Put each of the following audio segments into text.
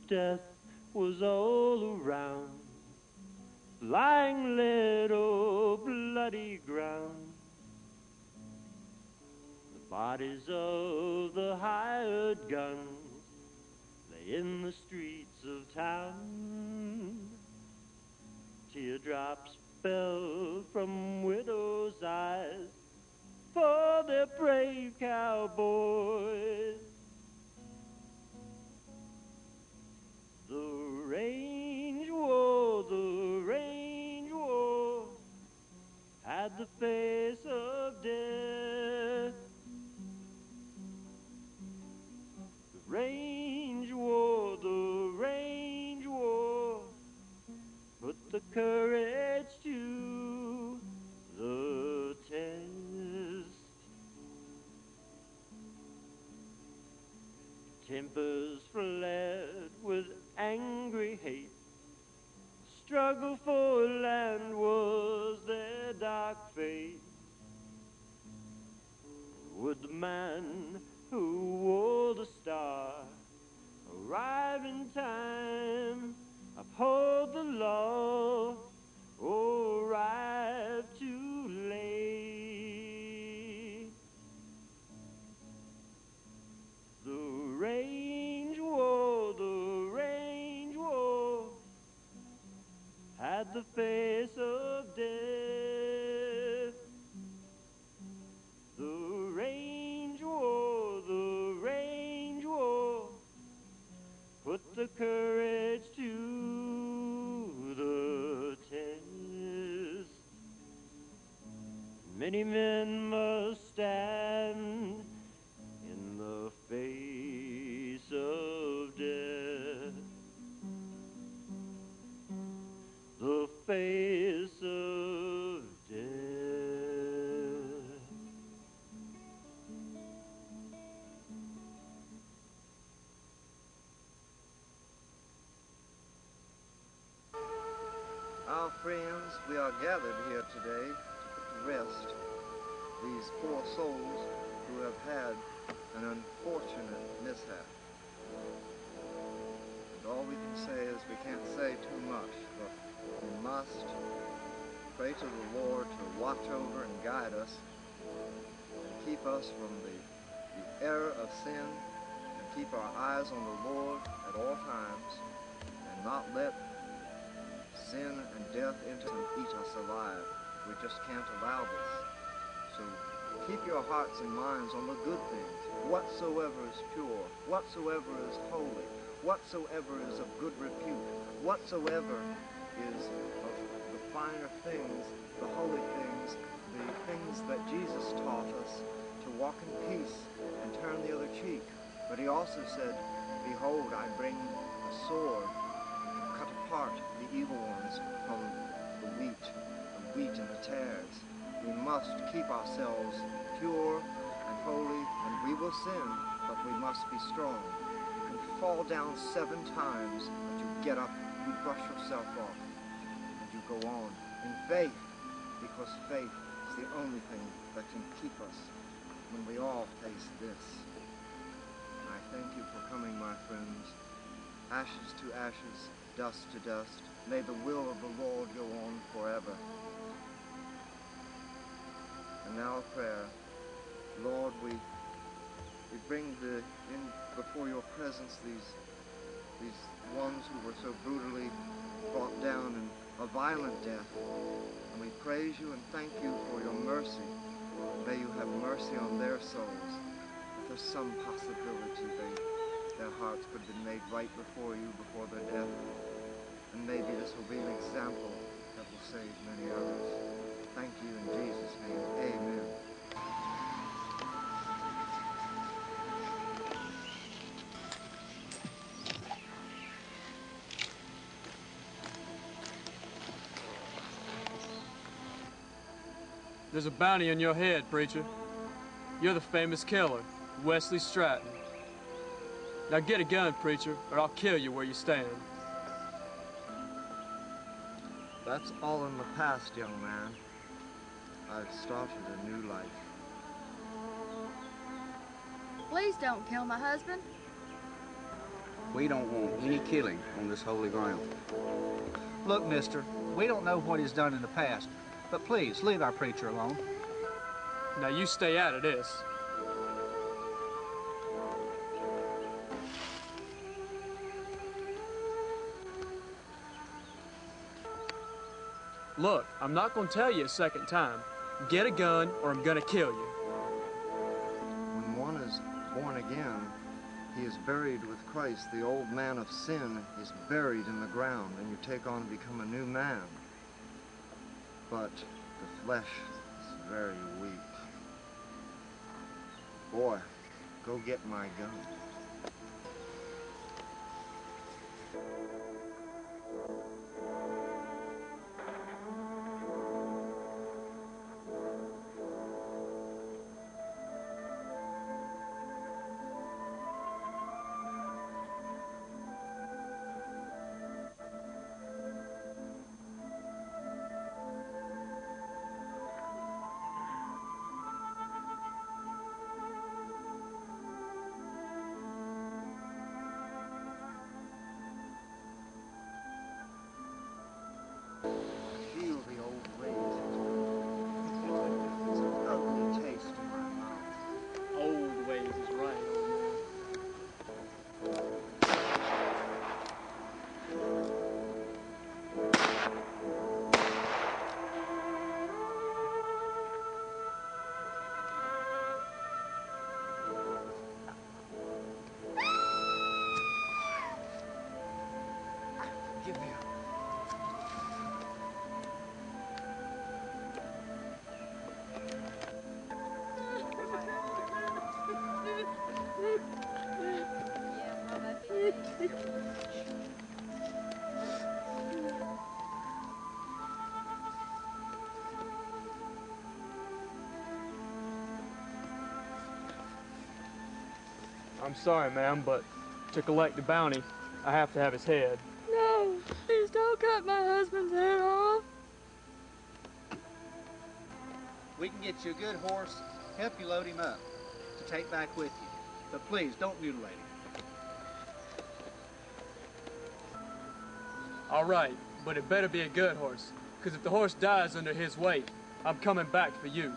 death was all around, lying little bloody ground. The bodies of the hired guns lay in the streets of town. Teardrops fell from widows' eyes for their brave cowboys. The range war, had the face of death. The range war, put the courage to the test. Tempers fled with angry hate. Struggle for land was their dark fate. Would the man who wore the star arrive in time, uphold the law, or arrive too late? The range war, had the face of death. The range war, put the courage to the test. Many men must stand in the face of death. The face of death. Our friends, we are gathered here today to put to rest these poor souls who have had an unfortunate mishap. And all we can say is we can't say too much, but we must pray to the Lord to watch over and guide us and keep us from the error of sin, and keep our eyes on the Lord at all times, and not let sin and death enter and eat us alive. We just can't allow this. So keep your hearts and minds on the good things. Whatsoever is pure, whatsoever is holy, whatsoever is of good repute, whatsoever is of the finer things, the holy things, the things that Jesus taught us to walk in peace and turn the other cheek. But he also said, behold, I bring a sword to cut apart the evil ones from the wheat and the tares. We must keep ourselves pure and holy, and we will sin, but we must be strong. You can fall down 7 times, but you get up, you brush yourself off, and you go on in faith, because faith is the only thing that can keep us when we all face this. I thank you for coming, my friends. Ashes to ashes, dust to dust. May the will of the Lord go on forever. And now a prayer. Lord, we bring in before your presence these ones who were so brutally brought down in a violent death. And we praise you and thank you for your mercy. May you have mercy on their souls. If there's some possibility their hearts could have been made right before you, before their death. And maybe this will be an example that will save many others. Thank you in Jesus' name. Amen. There's a bounty on your head, preacher. You're the famous killer, Wesley Stratton. Now get a gun, preacher, or I'll kill you where you stand. That's all in the past, young man. I've started a new life. Please don't kill my husband. We don't want any killing on this holy ground. Look, mister, we don't know what he's done in the past, but please, leave our preacher alone. Now you stay out of this. Look, I'm not gonna tell you a second time. Get a gun or I'm gonna kill you. When one is born again, he is buried with Christ. The old man of sin is buried in the ground, and you take on and become a new man. But the flesh is very weak. Boy, go get my gun. Feel the old ways. It's an ugly taste in my mouth. Old ways is right, old man. Give me I'm sorry, ma'am, but to collect the bounty, I have to have his head. No, please don't cut my husband's head off. We can get you a good horse, help you load him up to take back with you. But please, don't mutilate him. All right, but it better be a good horse, because if the horse dies under his weight, I'm coming back for you.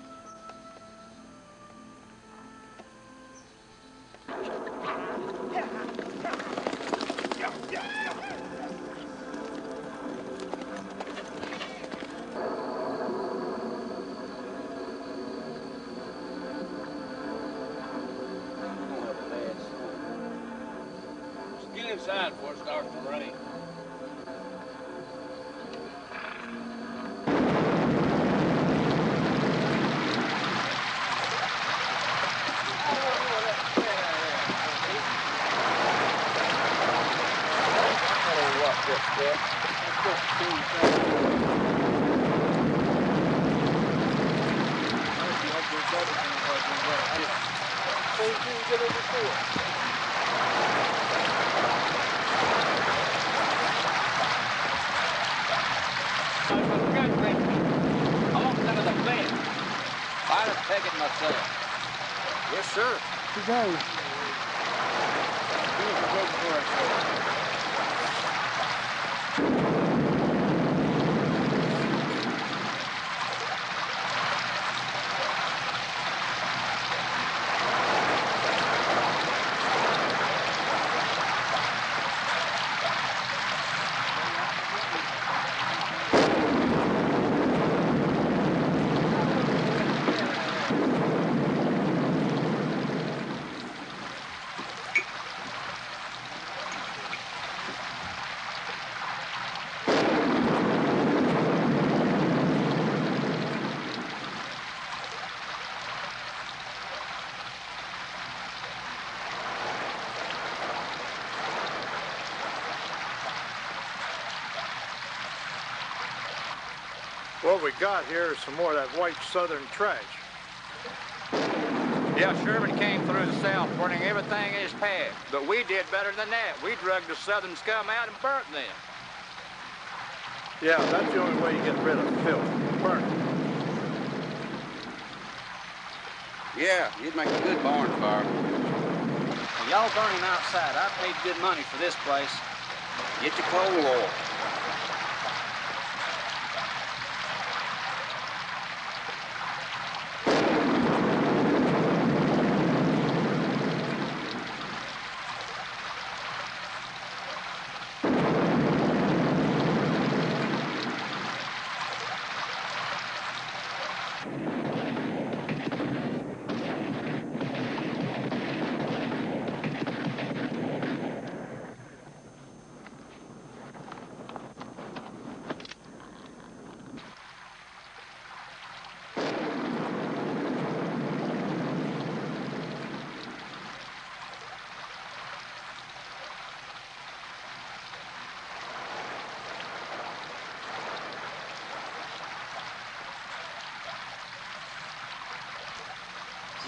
Get inside before it starts to rain. Take it myself. Yes, sir. Today. What we got here is some more of that white southern trash. Yeah, Sherman came through the South burning everything in his path. But we did better than that. We drugged the southern scum out and burnt them. Yeah, that's the only way you get rid of filth. Burn it. Yeah, you'd make a good barn fire. And Y'all burn him outside. I paid good money for this place. Get your coal oil.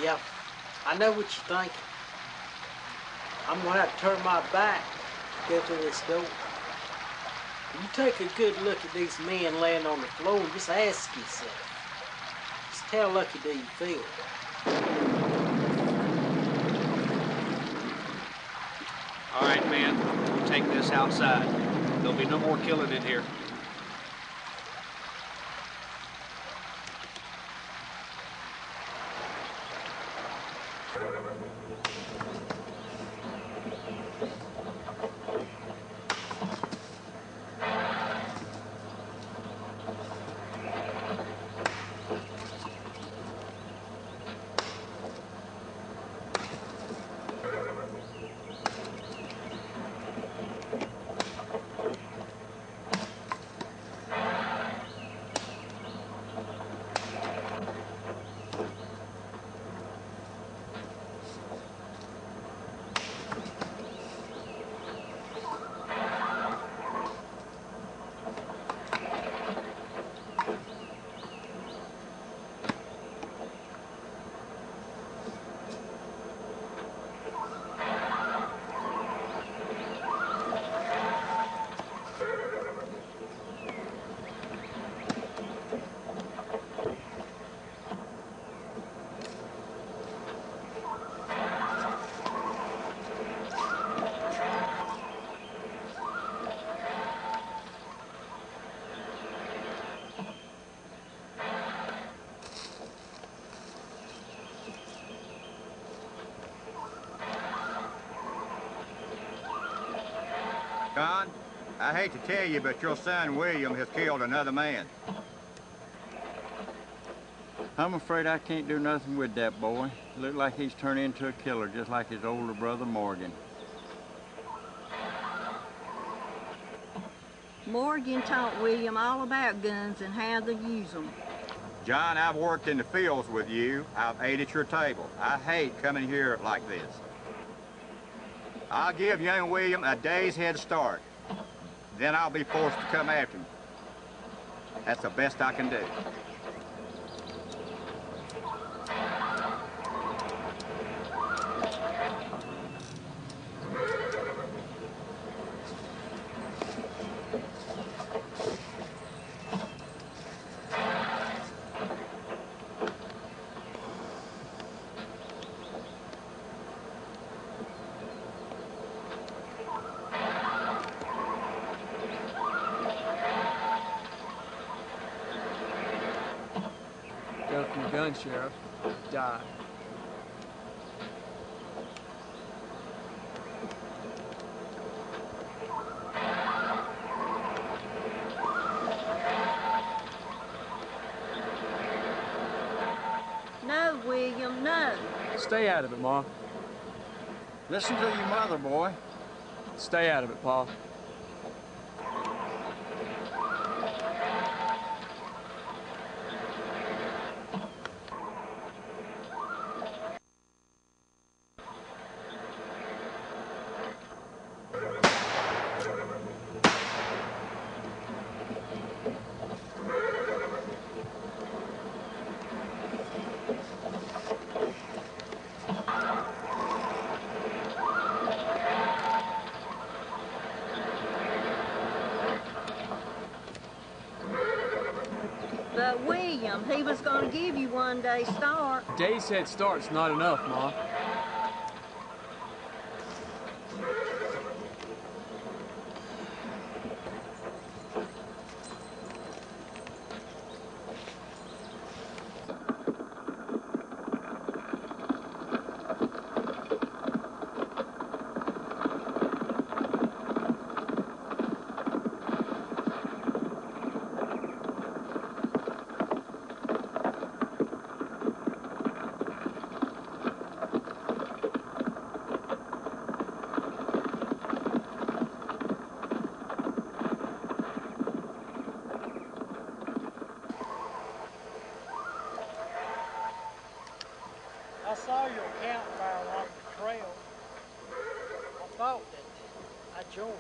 Yeah, I know what you're thinking. I'm gonna have to turn my back to go through this door. You take a good look at these men laying on the floor and just ask yourself. Just how lucky do you feel? All right, man. We'll take this outside. There'll be no more killing in here. John, I hate to tell you, but your son William has killed another man. I'm afraid I can't do nothing with that boy. Look like he's turned into a killer, just like his older brother Morgan. Morgan taught William all about guns and how to use them. John, I've worked in the fields with you. I've ate at your table. I hate coming here like this. I'll give young William a day's head start. Then I'll be forced to come after him. That's the best I can do. Go from your gun, Sheriff. Die. No, William, no. Stay out of it, Ma. Listen to your mother, boy. Stay out of it, Pa. But William, he was going to give you one day start. Day's head start's not enough, Ma. I saw your campfire along the trail. I thought that I'd join.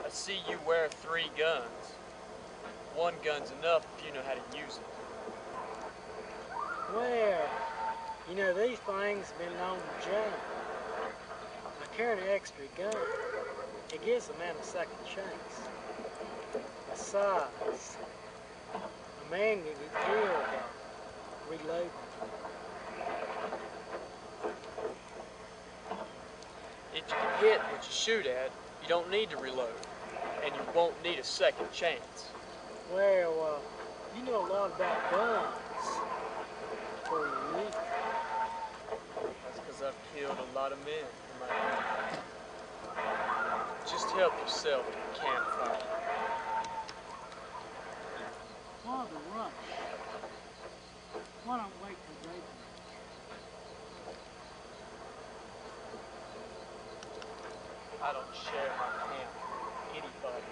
I see you wear 3 guns. 1 gun's enough if you know how to use it. Well, you know, these things have been known to jump. I carry an extra gun. It gives a man a second chance. Besides, a man can get killed by reloading. If you can hit what you shoot at, you don't need to reload, and you won't need a second chance. Well, you know a lot about guns before you leave. That's because I've killed a lot of men in my life. Just help yourself to the campfire. Why the rush? Why don't wait till daybreak? I don't share my camp with anybody.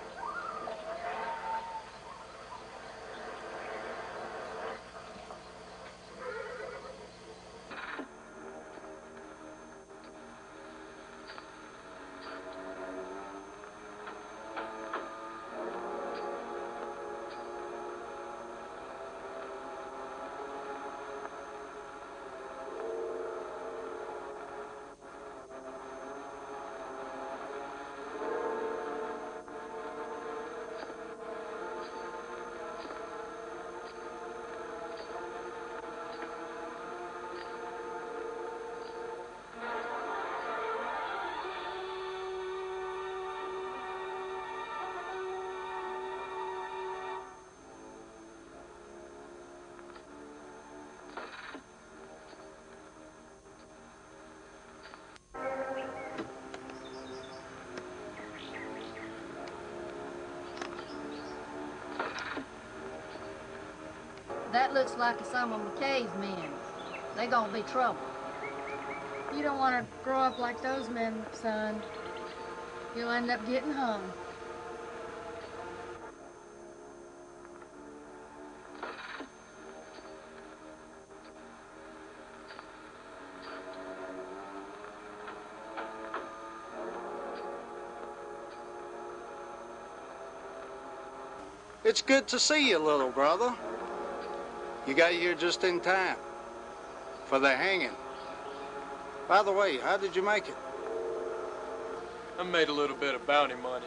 That looks like some of McKay's men. They gonna be trouble. You don't want to grow up like those men, son. You'll end up getting hung. It's good to see you, little brother. You got here just in time for the hanging. By the way, how did you make it? I made a little bit of bounty money.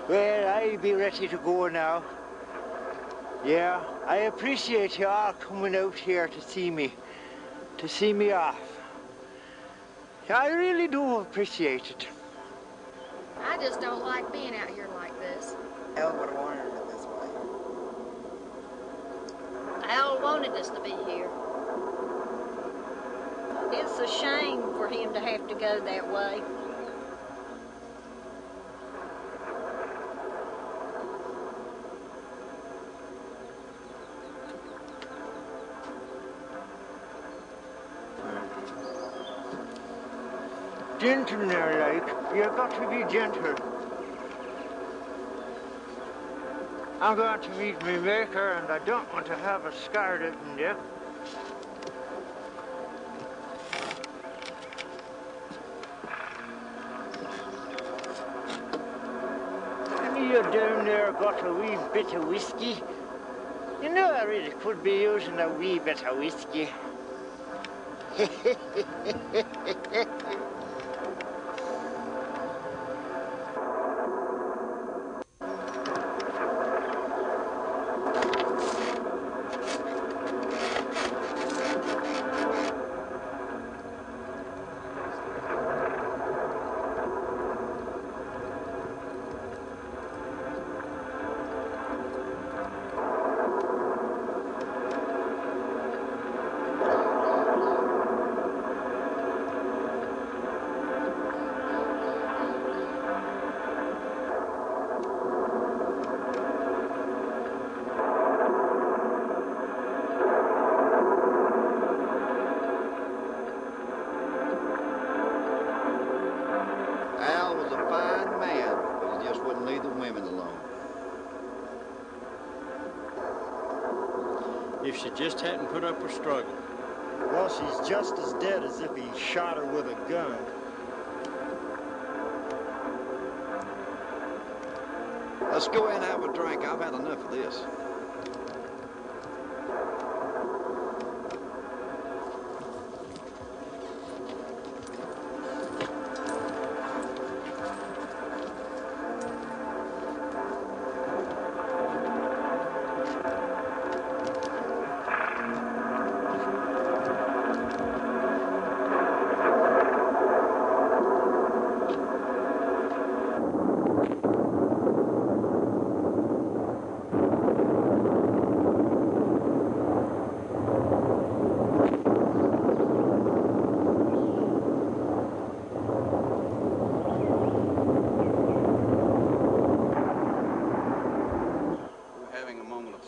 Well, I'll be ready to go now. Yeah, I appreciate you all coming out here to see me off. Yeah, I really do appreciate it. I just don't like being out here like this. Al would have wanted it this way. Al wanted us to be here. It's a shame for him to have to go that way. Gentle there, like. You've got to be gentle. I'm going to meet my maker, and I don't want to have a scar out in there. Any of you down there got a wee bit of whiskey? You know, I really could be using a wee bit of whiskey. she just hadn't put up a struggle. Well, she's just as dead as if he shot her with a gun. Let's go in and have a drink. I've had enough of this.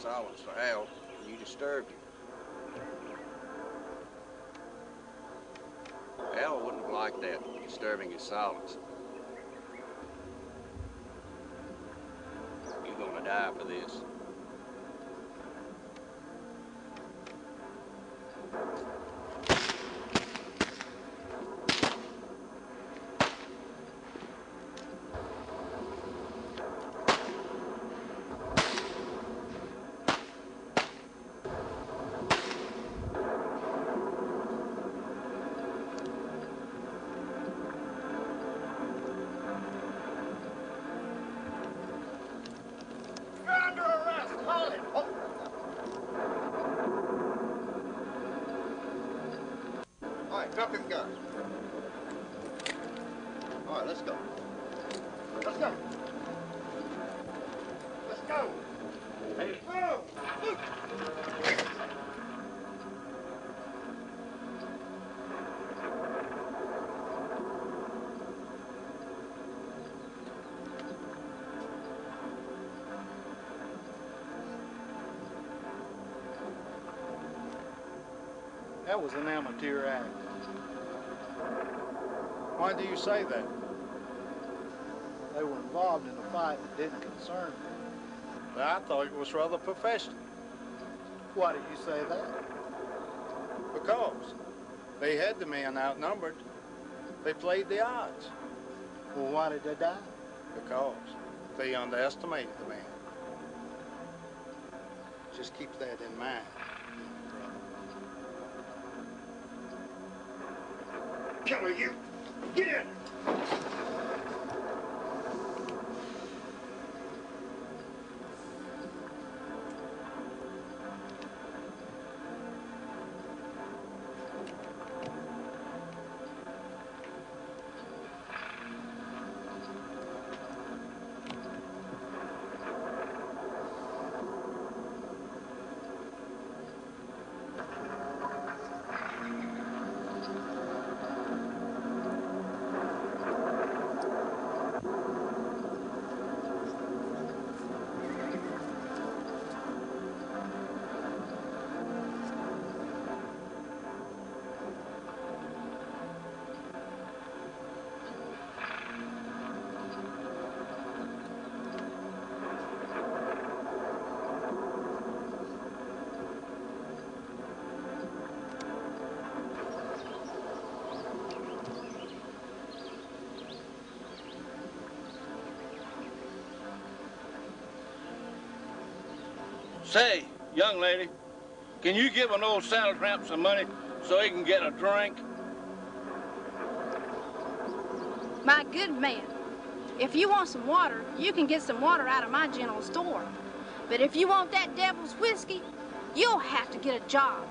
Silence for Al, and you disturbed him. Al wouldn't have liked that, disturbing his silence. You're gonna die for this. Drop him gun. All right, let's go. Let's go. Let's go. Hey. Whoa. That was an amateur act. Why do you say that? They were involved in a fight that didn't concern me. But I thought it was rather professional. Why did you say that? Because they had the man outnumbered. They played the odds. Well, why did they die? Because they underestimated the man. Just keep that in mind. Killer, you! Get in! Say, young lady, can you give an old saddle tramp some money so he can get a drink? My good man, if you want some water, you can get some water out of my general store. But if you want that devil's whiskey, you'll have to get a job.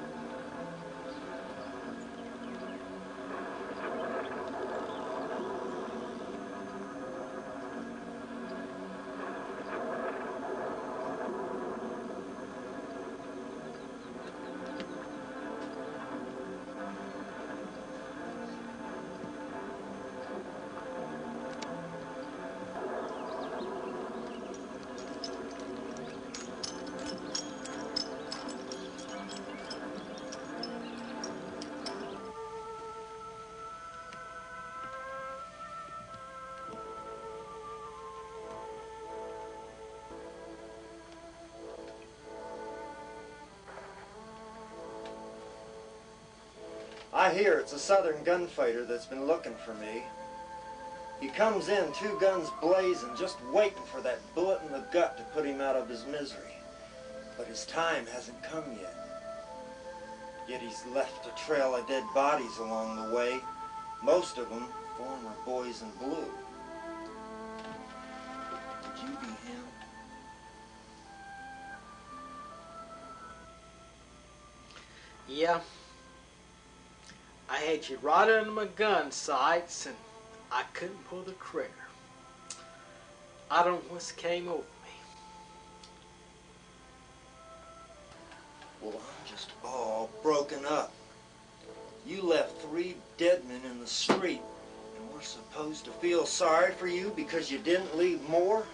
I hear it's a Southern gunfighter that's been looking for me. He comes in, 2 guns blazing, just waiting for that bullet in the gut to put him out of his misery. But his time hasn't come yet. Yet he's left a trail of dead bodies along the way, most of them former boys in blue. Would you be him? Yeah. I had you right under my gun sights and I couldn't pull the trigger. I don't know what came over me. Well, I'm just all broken up. You left 3 dead men in the street, and we're supposed to feel sorry for you because you didn't leave more?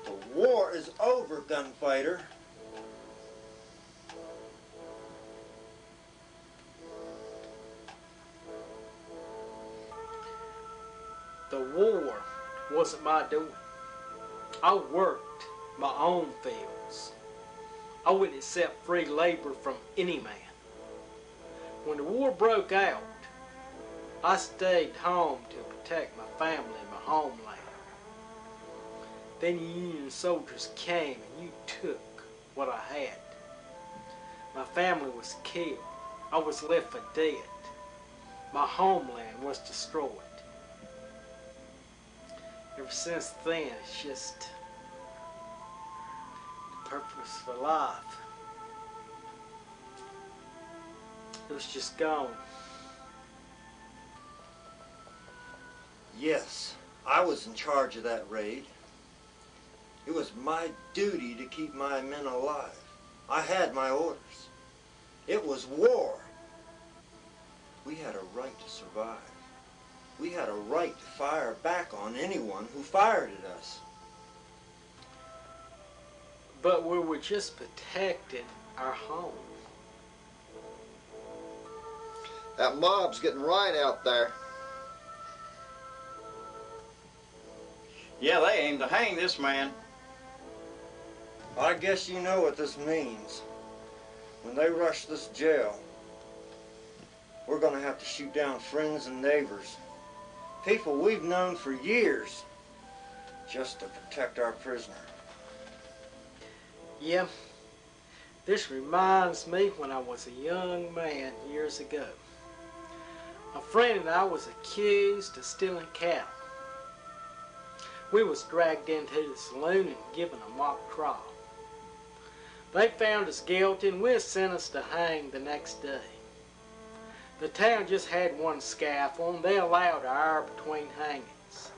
The war is over, gunfighter. The war wasn't my doing. I worked my own fields. I wouldn't accept free labor from any man. When the war broke out, I stayed home to protect my family and my homeland. Then the Union soldiers came and you took what I had. My family was killed. I was left for dead. My homeland was destroyed. Ever since then, it's just the purpose for life. It was just gone. Yes, I was in charge of that raid. It was my duty to keep my men alive. I had my orders. It was war. We had a right to survive. We had a right to fire back on anyone who fired at us. But we were just protecting our home. That mob's getting right out there. Yeah, they aim to hang this man. I guess you know what this means. When they rush this jail, we're going to have to shoot down friends and neighbors. People we've known for years, just to protect our prisoner. Yeah, this reminds me when I was a young man years ago. A friend and I was accused of stealing cattle. We was dragged into the saloon and given a mock trial. They found us guilty and we were sentenced to hang the next day. The town just had one scaffold and they allowed an hour between hangings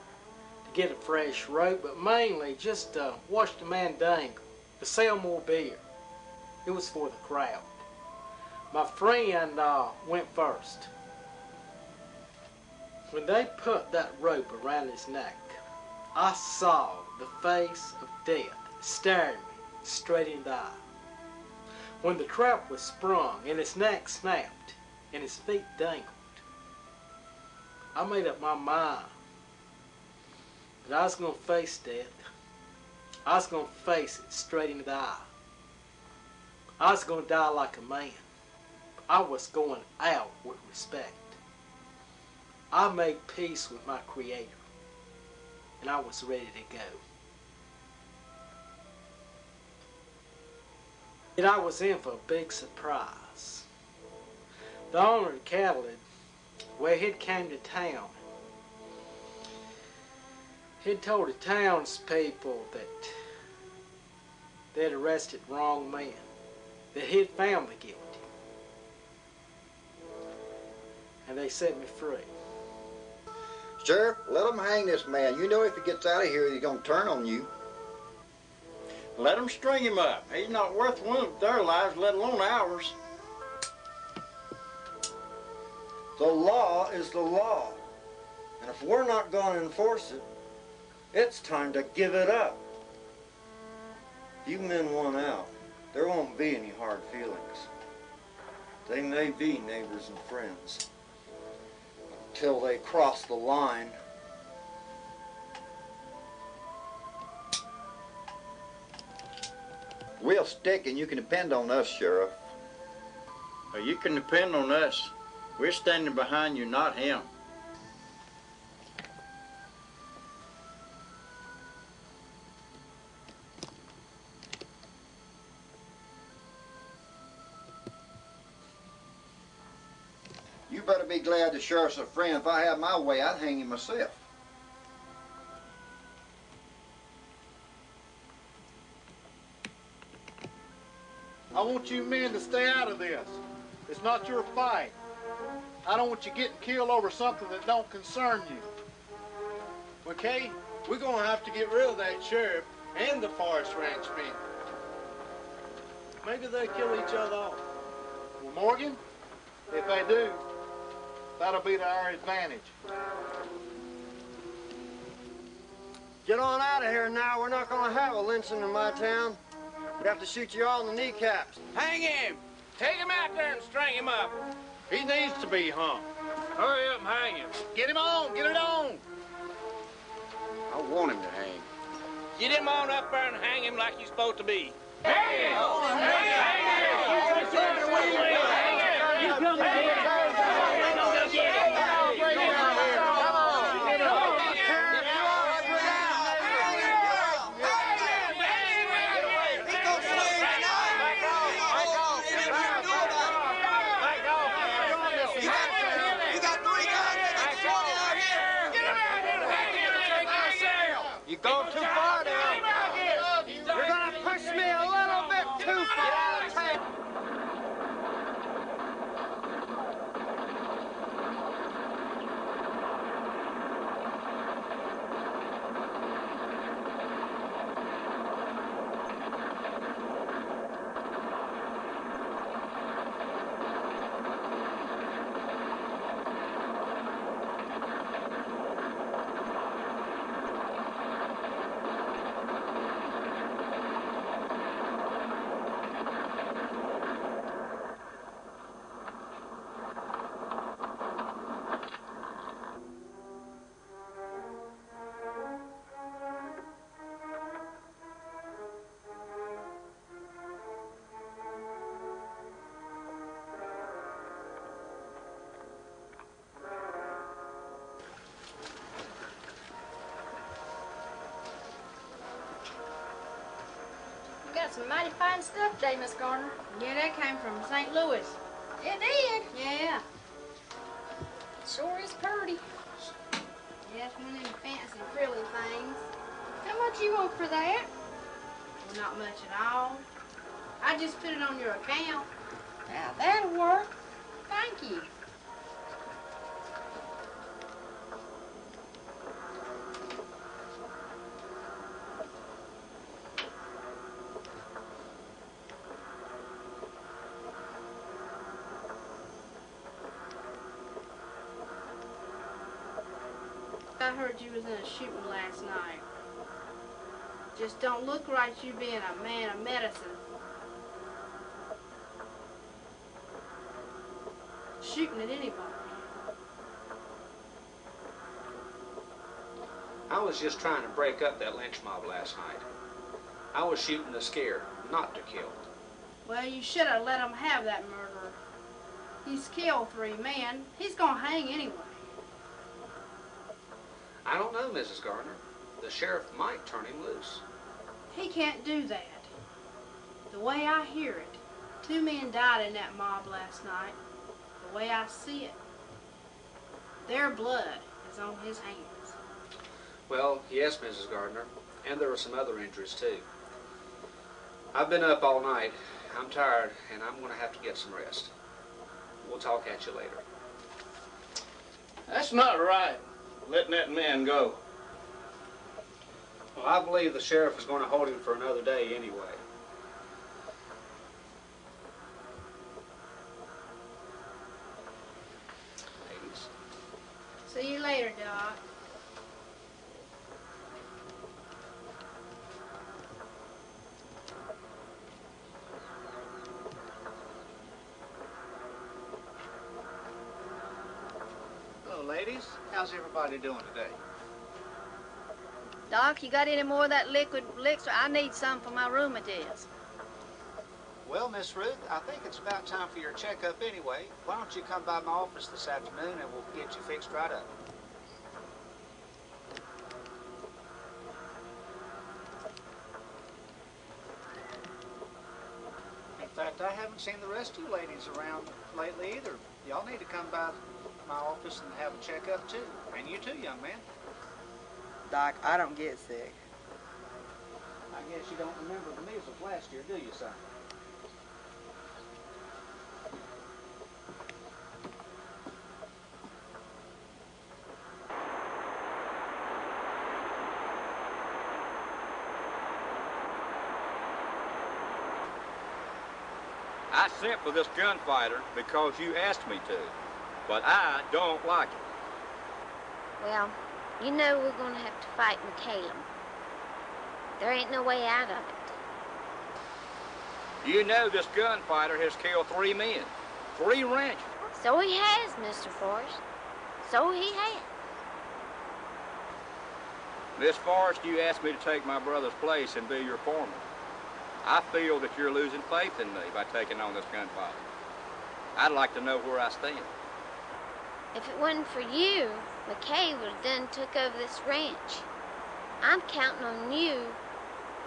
to get a fresh rope, but mainly just to watch the man dangle, to sell more beer. It was for the crowd. My friend went first. When they put that rope around his neck, I saw the face of death staring me straight in the eye. When the trap was sprung and his neck snapped and his feet dangled, I made up my mind that I was going to face death. I was going to face it straight in the eye. I was going to die like a man. I was going out with respect. I made peace with my Creator, and I was ready to go. And I was in for a big surprise. The owner of the cattle, where he'd came to town, he'd told the townspeople that they'd arrested the wrong man, that he'd found the guilty. And they set me free. Sheriff, let him hang this man. You know if he gets out of here, he's going to turn on you. Let them string him up. He's not worth one of their lives, let alone ours. The law is the law. And if we're not going to enforce it, it's time to give it up. If you men want out, there won't be any hard feelings. They may be neighbors and friends. Until they cross the line. We'll stick and you can depend on us, Sheriff. Well, you can depend on us. We're standing behind you, not him. You better be glad the sheriff's a friend. If I had my way, I'd hang him myself. I want you men to stay out of this. It's not your fight. I don't want you getting killed over something that don't concern you. McKay, we're going to have to get rid of that sheriff and the Forest Ranch men. Maybe they kill each other off. Well, Morgan, if they do, that'll be to our advantage. Get on out of here now. We're not going to have a lynching in my town. We have to shoot you all in the kneecaps. Hang him! Take him out there and string him up. He needs to be hung. Hurry up and hang him. Get him on! Get it on! I want him to hang. Get him on up there and hang him like he's supposed to be. Hang him! Hang him! You come here! You're going too far now. You're going to push me a little bit too far. Got some mighty fine stuff today, Miss Garner. Yeah, that came from St. Louis. It did. Yeah. Sure is pretty. Yeah, it's one of them fancy frilly things. How much you want for that? Well, not much at all. I just put it on your account. Now that'll work. Thank you. I heard you was in a shooting last night. Just don't look right you being a man of medicine. Shooting at anybody. I was just trying to break up that lynch mob last night. I was shooting to scare, not to kill. Well, you should have let him have that murderer. He's killed 3 men. He's gonna hang anyway. I don't know, Mrs. Gardner. The sheriff might turn him loose. He can't do that. The way I hear it, 2 men died in that mob last night. The way I see it, their blood is on his hands. Well, yes, Mrs. Gardner, and there were some other injuries, too. I've been up all night. I'm tired, and I'm going to have to get some rest. We'll talk at you later. That's not right, letting that man go. Well, I believe the sheriff is going to hold him for another day anyway. Ladies. See you later, Doc. Hello, ladies. How's everybody doing today? Doc, you got any more of that liquid elixir? I need some for my rheumatiz. Well, Miss Ruth, I think it's about time for your checkup anyway. Why don't you come by my office this afternoon and we'll get you fixed right up. In fact, I haven't seen the rest of you ladies around lately either. Y'all need to come by my office and have a checkup too. And you too, young man. Doc, I don't get sick. I guess you don't remember the measles last year, do you, son? I sent for this gunfighter because you asked me to, but I don't like it. Well, you know we're gonna have to fight McCallum. There ain't no way out of it. You know this gunfighter has killed 3 men, 3 ranchers. So he has, Mr. Forrest. So he has. Miss Forrest, you asked me to take my brother's place and be your foreman. I feel that you're losing faith in me by taking on this gunfight. I'd like to know where I stand. If it wasn't for you, McKay would have done took over this ranch. I'm counting on you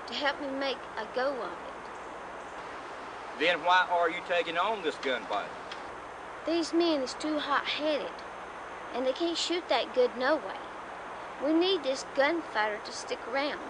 to help me make a go of it. Then why are you taking on this gunfight? These men is too hot-headed, and they can't shoot that good no way. We need this gunfighter to stick around.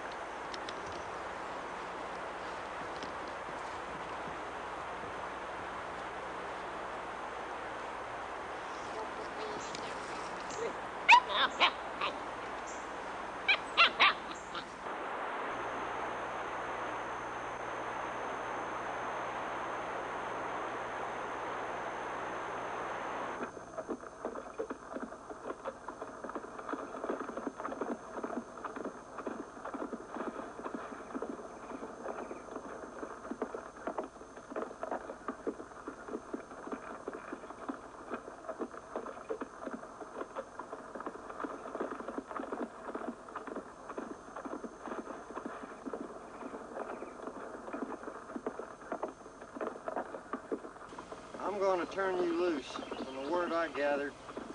I'm going to turn you loose. From the word I gathered,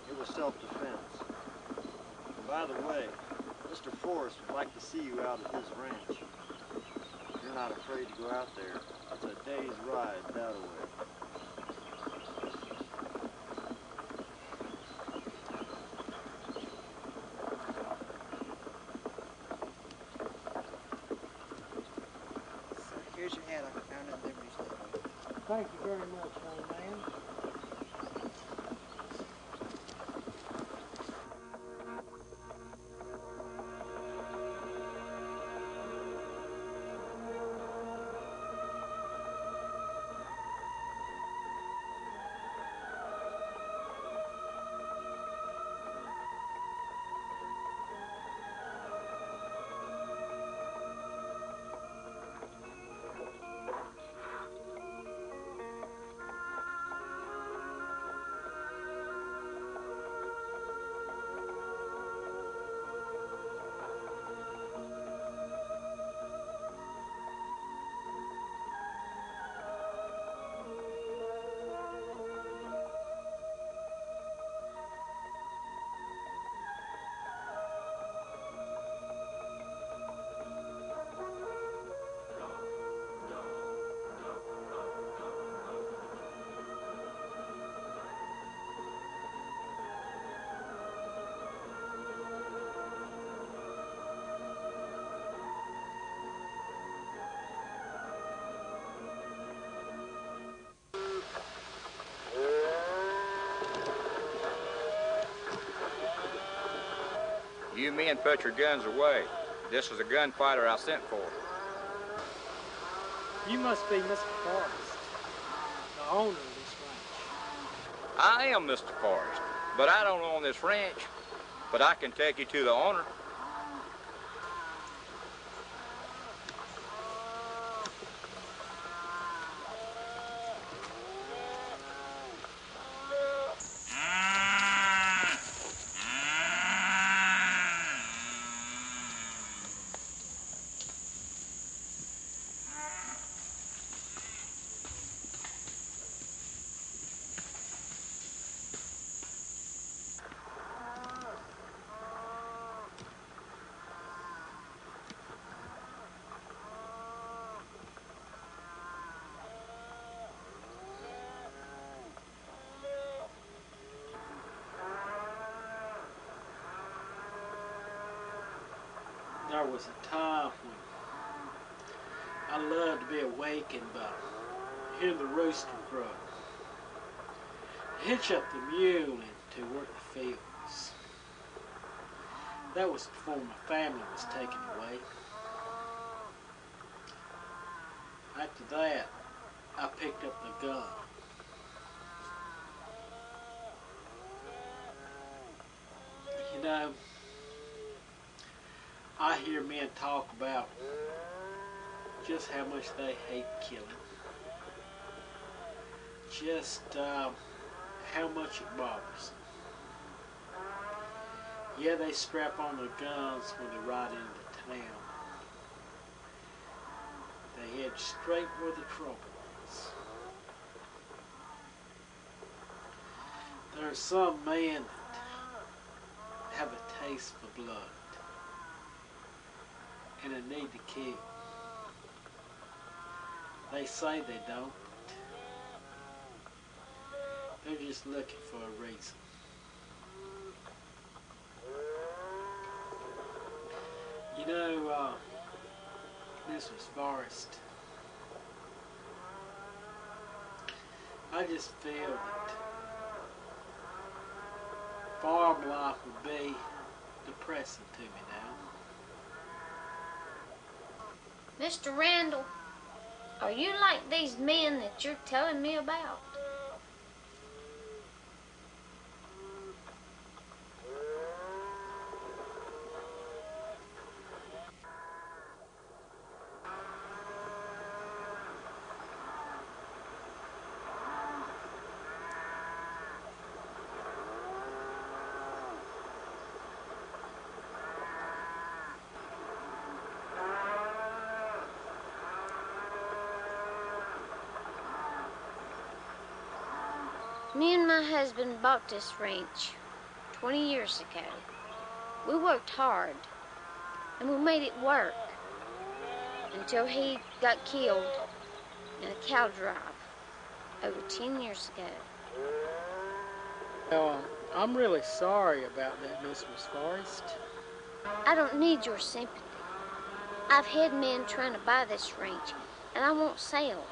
it was self-defense. And by the way, Mr. Forrest would like to see you out at his ranch. If you're not afraid to go out there, it's a day's ride that way. So here's your hat I found at Liberty Stable. Thank you very much, young man. You men put your guns away. This is a gunfighter I sent for. You must be Mr. Forrest, the owner of this ranch. I am Mr. Forrest, but I don't own this ranch. But I can take you to the owner. There was a time when I loved to be awakened by hearing the rooster crow. Hitch up the mule and to work the fields. That was before my family was taken away. After that, I picked up the gun. You know, I hear men talk about just how much they hate killing. Just how much it bothers them. Yeah, they strap on their guns when they ride into town. They head straight where the trouble is. There are some men that have a taste for blood and a need to kill. They say they don't, but they're just looking for a reason. You know, Mrs. Forrest, I just feel that farm life would be depressing to me now. Mr. Randall, are you like these men that you're telling me about? Me and my husband bought this ranch 20 years ago. We worked hard, and we made it work until he got killed in a cow drive over 10 years ago. Well, I'm really sorry about that, Miss Forrest. I don't need your sympathy. I've had men trying to buy this ranch, and I won't sell.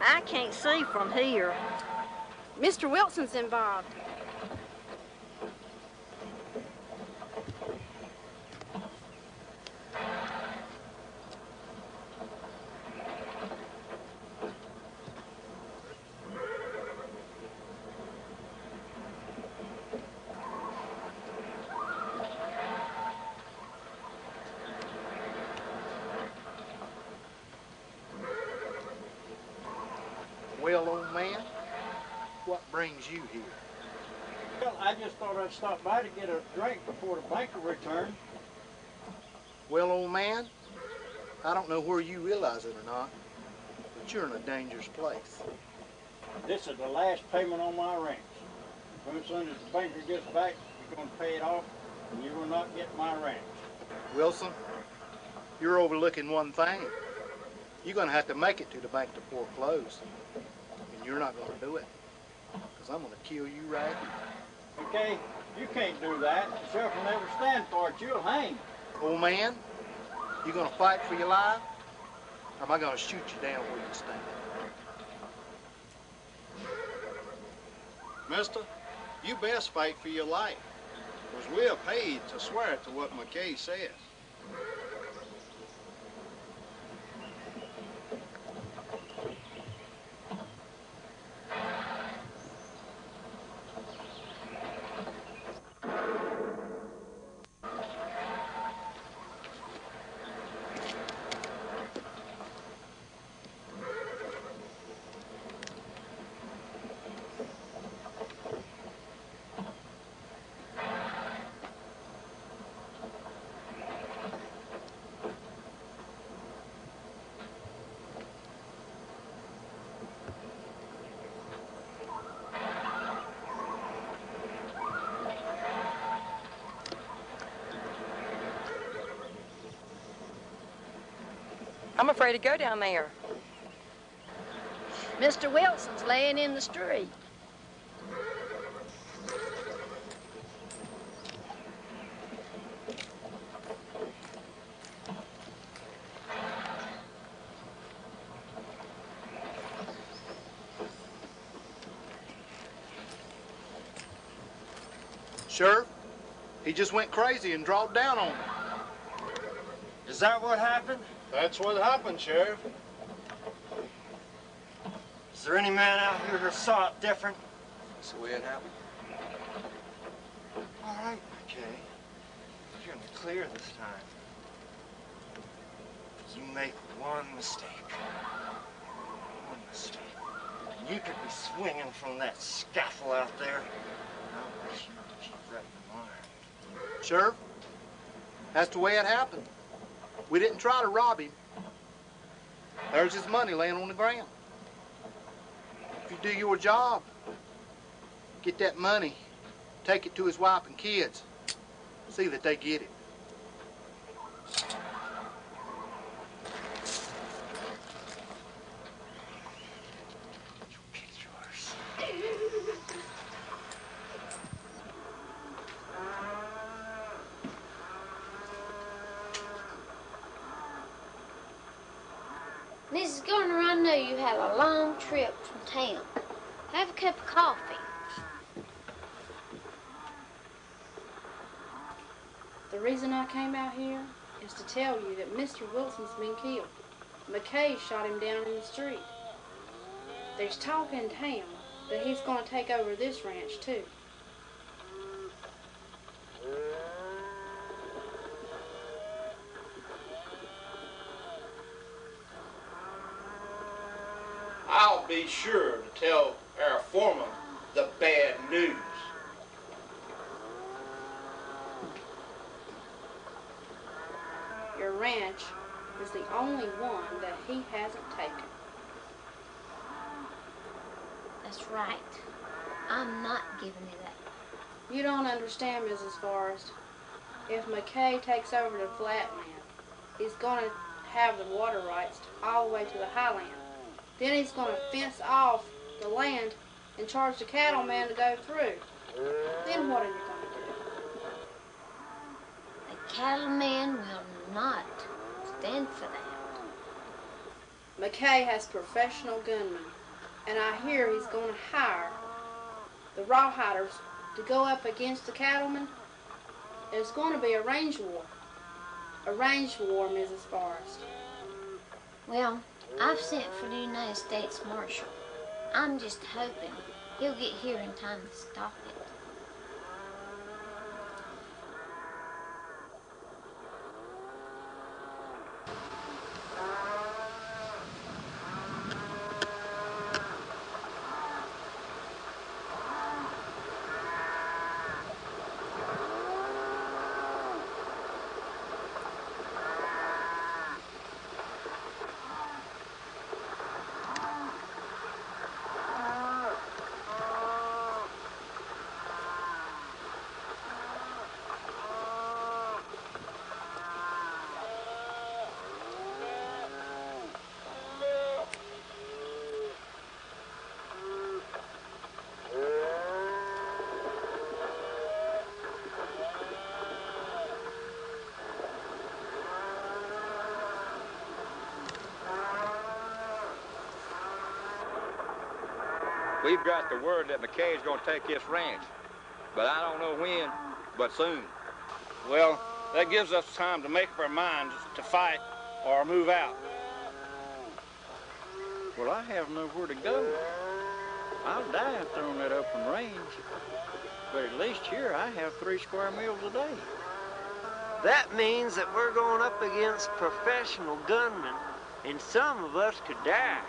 I can't see from here. Mr. Wilson's involved. Well, old man, what brings you here? Well, I just thought I'd stop by to get a drink before the banker returned. Well, old man, I don't know where you realize it or not, but you're in a dangerous place. This is the last payment on my ranch. As soon as the banker gets back, you're going to pay it off, and you will not get my ranch. Wilson, you're overlooking one thing. You're going to have to make it to the bank to foreclose. And you're not going to do it, because I'm going to kill you right here. Okay, you can't do that. The sheriff will never stand for it. You'll hang. Old man, you going to fight for your life, or am I going to shoot you down where you stand? Mister, you best fight for your life, because we are paid to swear to what McKay says. I'm afraid to go down there. Mr. Wilson's laying in the street. Sheriff, he just went crazy and dropped down on me. Is that what happened? That's what happened, Sheriff. Is there any man out here who saw it different? That's the way it happened. All right, McKay. You're in the clear this time. You make one mistake. One mistake. And you could be swinging from that scaffold out there. I wish you would keep that in mind. Sheriff, that's the way it happened. We didn't try to rob him. There's his money laying on the ground. If you do your job, get that money, take it to his wife and kids, see that they get it. Mrs. Garner, I know you have a long trip from town. Have a cup of coffee. The reason I came out here is to tell you that Mr. Wilson's been killed. McKay shot him down in the street. There's talk in town that he's going to take over this ranch, too. I'll be sure to tell our foreman the bad news. Your ranch is the only one that he hasn't taken. That's right. I'm not giving you that. You don't understand, Mrs. Forrest. If McKay takes over the flatland, he's going to have the water rights all the way to the highland. Then he's going to fence off the land and charge the cattleman to go through. Then what are you going to do? The cattleman will not stand for that. McKay has professional gunmen, and I hear he's going to hire the rawhiders to go up against the cattlemen. It's going to be a range war. A range war, Mrs. Forrest. Well, I've sent for the United States Marshal. I'm just hoping he'll get here in time to stop it. We've got the word that McKay's going to take this ranch, but I don't know when, but soon. Well, that gives us time to make up our minds to fight or move out. Well, I have nowhere to go. I'll die if they're on that open range. But at least here I have 3 square meals a day. That means that we're going up against professional gunmen, and some of us could die.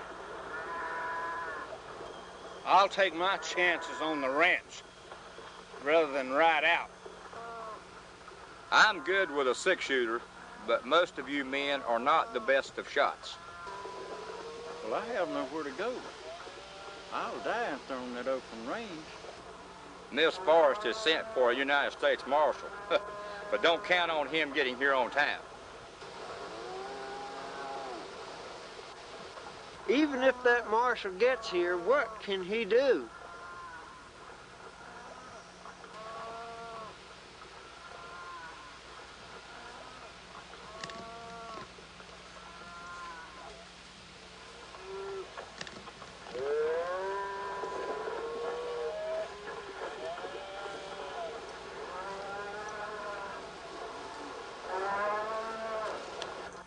I'll take my chances on the ranch rather than ride out. I'm good with a 6-shooter, but most of you men are not the best of shots. Well, I have nowhere to go. I'll die if they're on that open range. Miss Forrest has sent for a United States Marshal, but don't count on him getting here on time. Even if that marshal gets here, what can he do?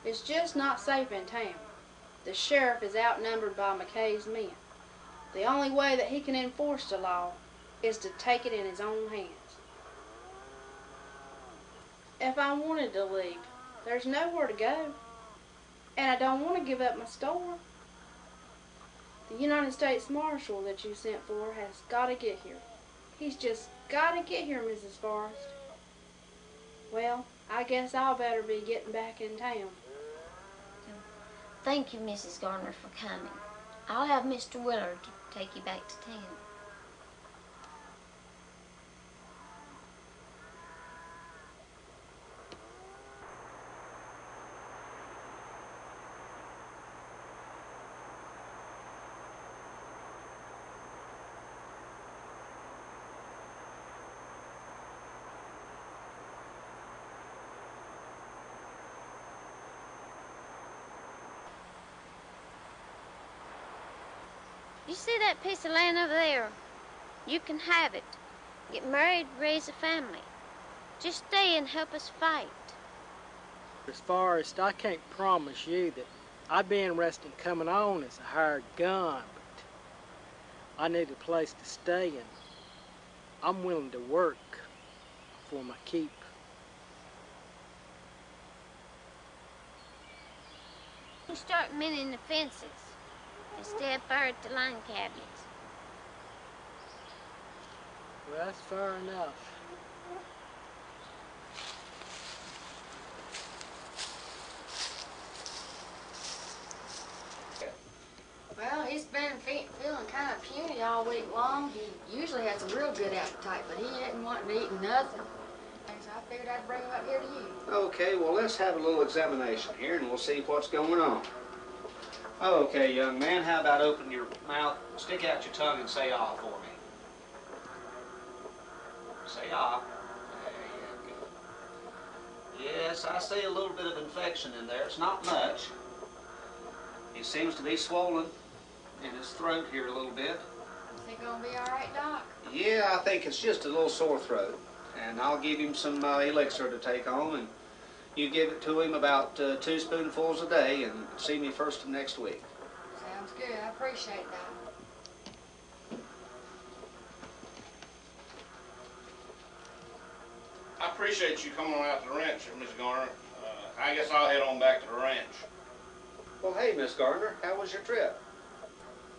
It's just not safe in town. The sheriff is outnumbered by McKay's men. The only way that he can enforce the law is to take it in his own hands. If I wanted to leave, there's nowhere to go. And I don't want to give up my store. The United States Marshal that you sent for has got to get here. He's just got to get here, Mrs. Forrest. Well, I guess I'll better be getting back in town. Thank you, Mrs. Garner, for coming. I'll have Mr. Willard to take you back to town. You see that piece of land over there? You can have it. Get married, raise a family. Just stay and help us fight. As far as I can't promise you that I'd be interested in coming on as a hired gun, but I need a place to stay and I'm willing to work for my keep. You start mending the fences and stay up there at the line cabinets. Well, that's fair enough. Well, he's been feeling kind of puny all week long. He usually has a real good appetite, but he ain't wanting to eat nothing. And so I figured I'd bring him up here to you. Okay, well, let's have a little examination here and we'll see what's going on. Okay, young man, how about open your mouth, stick out your tongue and say ah for me. Say ah. There you go. Yes, I see a little bit of infection in there. It's not much. He seems to be swollen in his throat here a little bit. Is he gonna be all right, Doc? Yeah, I think it's just a little sore throat. And I'll give him some elixir to take on, and you give it to him about 2 spoonfuls a day, and see me first of next week. Sounds good. I appreciate that. I appreciate you coming out to the ranch, Miss Garner. I guess I'll head on back to the ranch. Well, hey, Miss Gardner, how was your trip?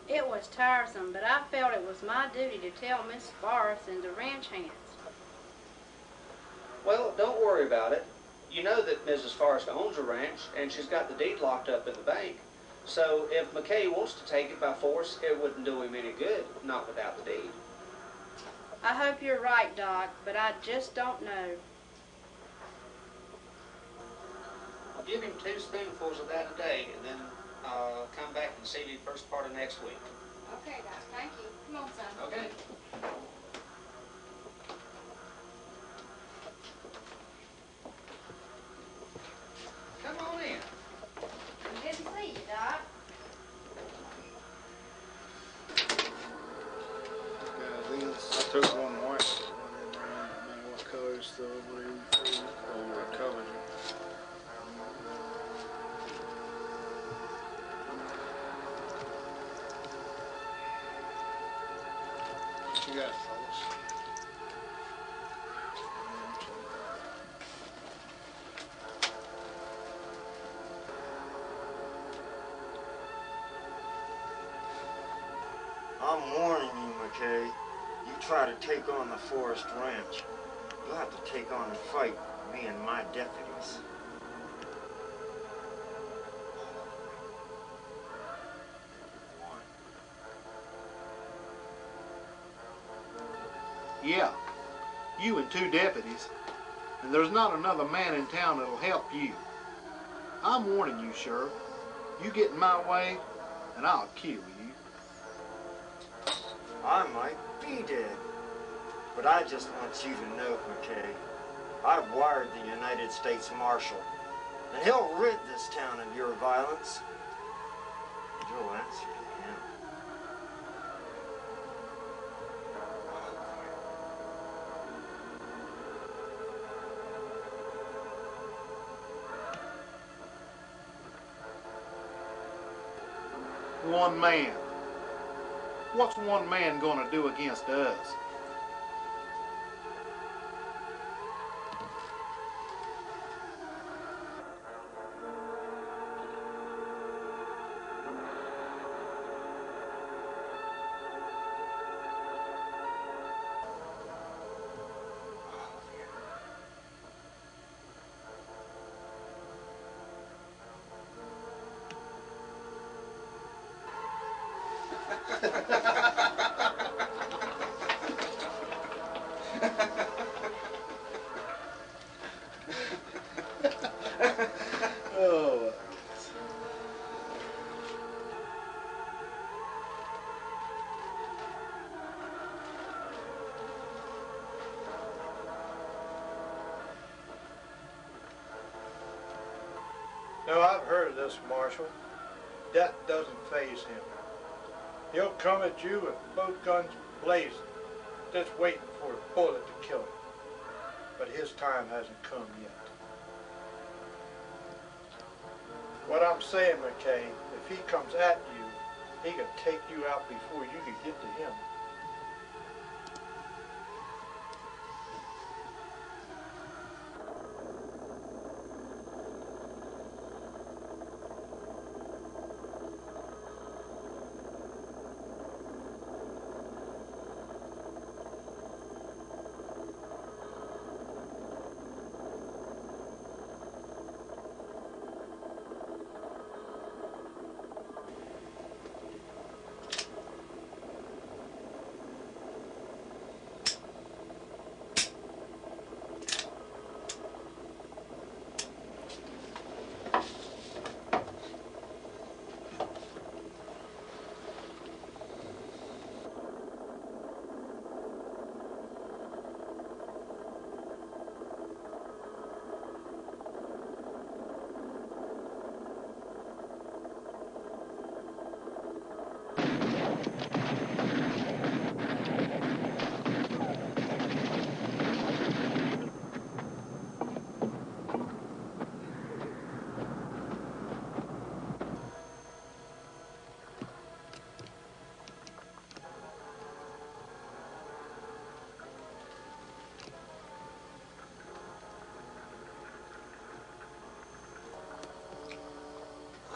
It was tiresome, but I felt it was my duty to tell Miss Forrest and the ranch hands. Well, don't worry about it. You know that Mrs. Forrest owns a ranch, and she's got the deed locked up in the bank. So if McKay wants to take it by force, it wouldn't do him any good, not without the deed. I hope you're right, Doc, but I just don't know. I'll give him 2 spoonfuls of that a day, and then come back and see me first part of next week. Okay, Doc. Thank you. Come on, son. Okay. Come on in. Good to see you, Doc. I took one white one in there. I mean, what color is the blue? Oh, what color? What you got, fellas? I'm warning you, McKay. You try to take on the Forest Ranch, you'll have to take on and fight me and my deputies. Yeah, you and 2 deputies, and there's not another man in town that'll help you. I'm warning you, Sheriff. You get in my way, and I'll kill you. I might be dead, but I just want you to know, McKay, I've wired the United States Marshal, and he'll rid this town of your violence. You'll answer to him. One man. What's one man gonna do against us? Oh. No, I've heard of this, Marshal. Death doesn't faze him. He'll come at you with both guns blazing, just waiting for a bullet to kill him. But his time hasn't come yet. What I'm saying, McKay, if he comes at you, he can take you out before you can get to him.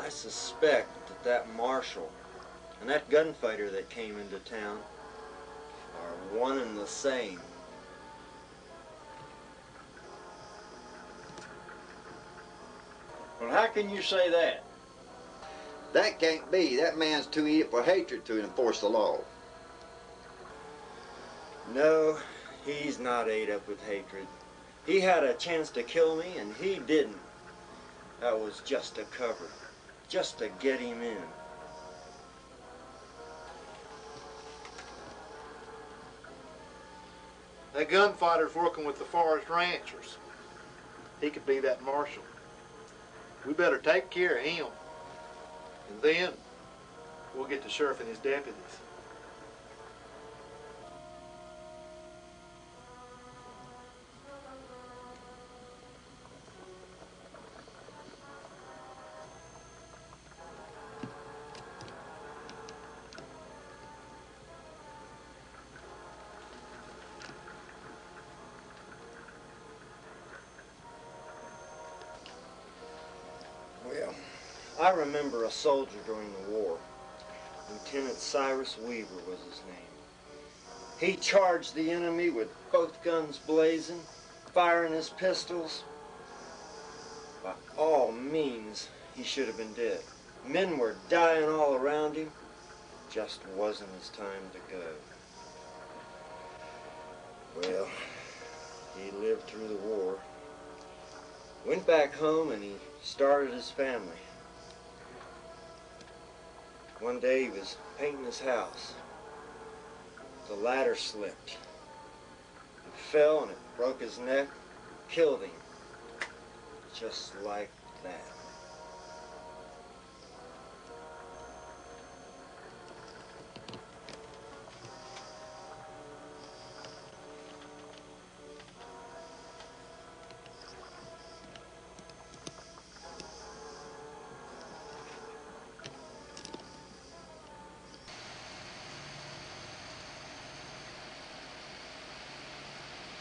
I suspect that marshal and that gunfighter that came into town are one and the same. Well, how can you say that? That can't be. That man's too eager for hatred to enforce the law. No, he's not ate up with hatred. He had a chance to kill me, and he didn't. That was just a cover, just to get him in. That gunfighter's working with the forest ranchers. He could be that marshal. We better take care of him. And then we'll get the sheriff and his deputies. Well, I remember a soldier during the war. Lieutenant Cyrus Weaver was his name. He charged the enemy with both guns blazing, firing his pistols. By all means, he should have been dead. Men were dying all around him. Just wasn't his time to go. Well, he lived through the war. Went back home and he started his family. One day he was painting his house. The ladder slipped. It fell and it broke his neck, killed him. Just like that.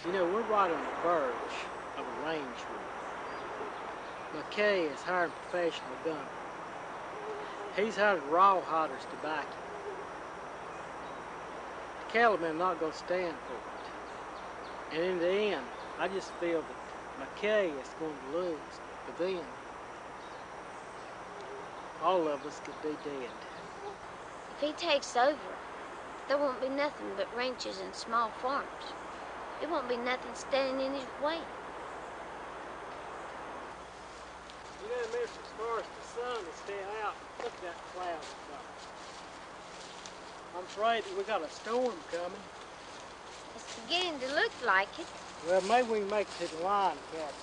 You know, we're right on the verge of a range war. McKay is hiring professional gunmen. He's hired rawhiders to back him. The cattlemen are not going to stand for it. And in the end, I just feel that McKay is going to lose. But then, all of us could be dead. If he takes over, there won't be nothing but ranches and small farms. It won't be nothing standing in his way. You know, Mister, as far as the sun is still out, look at that cloud top. I'm afraid that we got a storm coming. It's beginning to look like it. Well, maybe we can make it to the line, Captain.